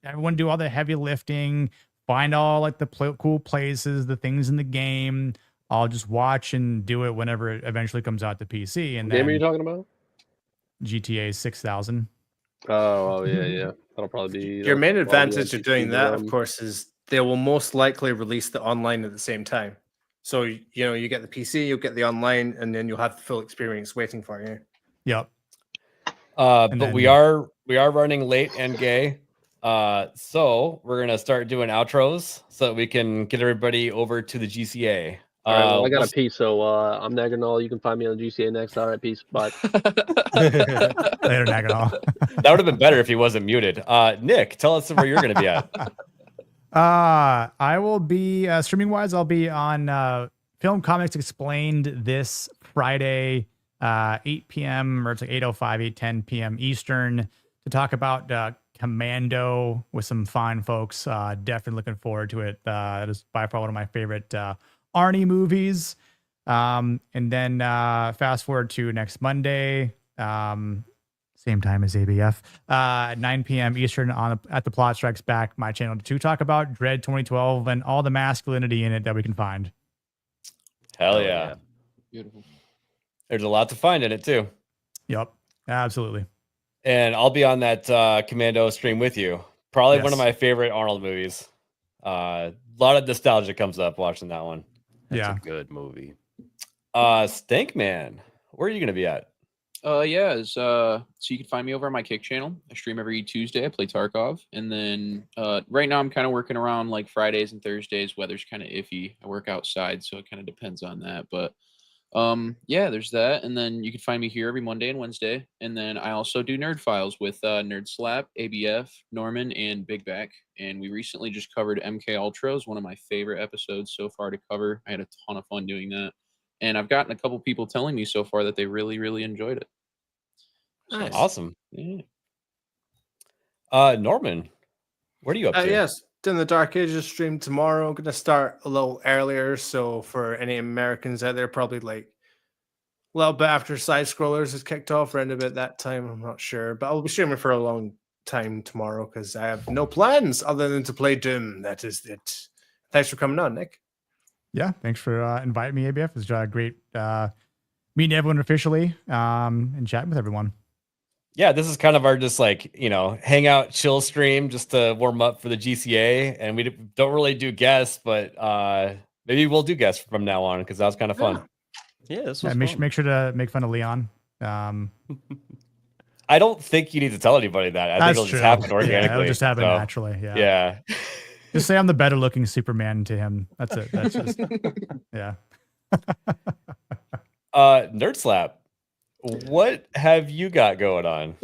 everyone do all the heavy lifting, find all like the cool places, the things in the game. I'll just watch and do it whenever it eventually comes out to PC. And What game are you then talking about? GTA 6000. Oh yeah. That'll probably be Your main that'll probably be advantage on of doing PC, that, of course, is they will most likely release the online at the same time. So, you get the PC, you'll get the online, and then you'll have the full experience waiting for you. Yep. But we are running late and gay. So we're gonna start doing outros so that we can get everybody over to the GCA. All right, well, I got we'll- a piece, so I'm Naganol. You can find me on GCA next. All right, peace. Bye. Later, Naganol. that would have been better if he wasn't muted. Nick, tell us where you're gonna be at. I will be streaming wise. I'll be on Film Comics Explained this Friday, 8 p.m. or it's like 8:05, 8:10 p.m. Eastern to talk about Commando with some fine folks. Definitely looking forward to it. It is by far one of my favorite Arnie movies. And then fast forward to next Monday. same time as ABF, 9 p.m. Eastern at the Plot Strikes Back, my channel, to talk about Dread 2012 and all the masculinity in it that we can find. Hell yeah. Beautiful. There's a lot to find in it too. Yep, absolutely. And I'll be on that Commando stream with you. Probably one of Yes. my favorite Arnold movies. A lot of nostalgia comes up watching that one. That's Yeah. a good movie. Stank Man, where are you going to be at? So you can find me over on my Kick channel. I stream every Tuesday. I play Tarkov. And then right now I'm kind of working around like Fridays and Thursdays. Weather's kind of iffy. I work outside, so it kind of depends on that. But yeah, there's that. And then you can find me here every Monday and Wednesday. And then I also do Nerd Files with Nerd Slap, ABF, Norman, and Big Back. And we recently just covered MK Ultra. It was one of my favorite episodes so far to cover. I had a ton of fun doing that. And I've gotten a couple people telling me so far that they really, really enjoyed it. Nice. Awesome. Yeah. Norman, what are you up to? Yes, doing the Dark Ages stream tomorrow. I'm going to start a little earlier. So for any Americans out there, probably like a little bit after Side Scrollers has kicked off, around about that time. I'm not sure. But I'll be streaming for a long time tomorrow because I have no plans other than to play Doom. That is it. Thanks for coming on, Nick. Yeah, thanks for inviting me, ABF. It's great meeting everyone officially and chatting with everyone. Yeah, this is kind of our just like, hang out, chill stream just to warm up for the GCA. And we don't really do guests, but maybe we'll do guests from now on because that was kind of fun. Yeah, this was make sure to make fun of Leon. I don't think you need to tell anybody that. I think it'll just happen organically. Yeah, it'll just happen naturally. Yeah. Yeah. Just say I'm the better looking Superman to him. That's it. That's just, yeah. Nerd Slap, what have you got going on?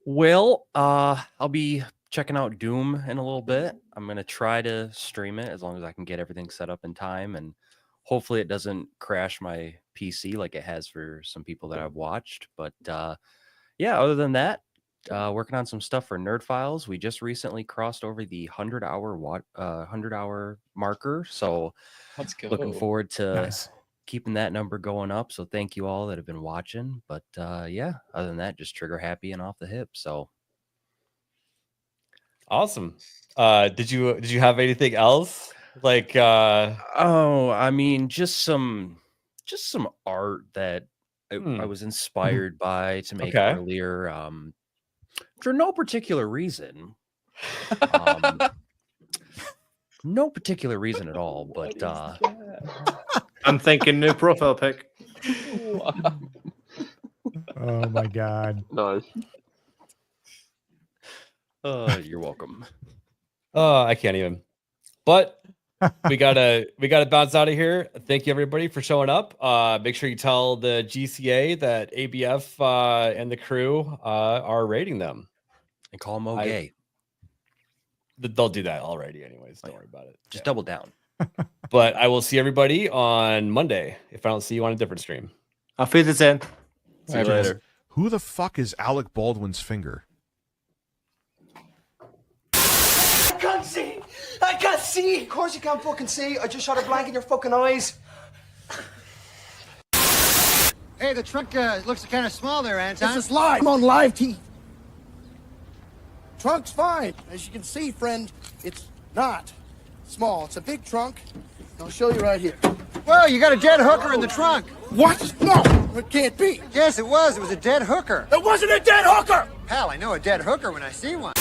Well, I'll be checking out Doom in a little bit. I'm going to try to stream it as long as I can get everything set up in time. And hopefully it doesn't crash my PC like it has for some people that I've watched. But yeah, other than that, working on some stuff for Nerd Files. We just recently crossed over the 100-hour marker, so Let's go. looking forward to Nice. keeping that number going up. So thank you all that have been watching. But yeah, other than that, just trigger happy and off the hip. So Awesome. Did you have anything else? Like oh, I mean, just some art that I was inspired by to make Okay. earlier. For no particular reason. No particular reason at all, but I'm thinking new profile pic. Oh my God. Nice. You're welcome. I can't even. But we gotta bounce out of here. Thank you everybody for showing up. Make sure you tell the GCA that ABF and the crew are rating them. And call them gay. They'll do that already anyways. Don't worry about it. Just double down. But I will see everybody on Monday if I don't see you on a different stream. I'll feed this in. See you later. Who the fuck is Alec Baldwin's finger? I can't see! I can't see! Of course you can't fucking see. I just shot a blank in your fucking eyes. Hey, the truck looks kind of small there, Anton. This is live. I'm on live TV. Trunk's fine. As you can see, friend, it's not small. It's a big trunk. I'll show you right here. Well, you got a dead hooker in the trunk. What? No, it can't be. Yes, it was. It was a dead hooker. It wasn't a dead hooker! Pal, I know a dead hooker when I see one.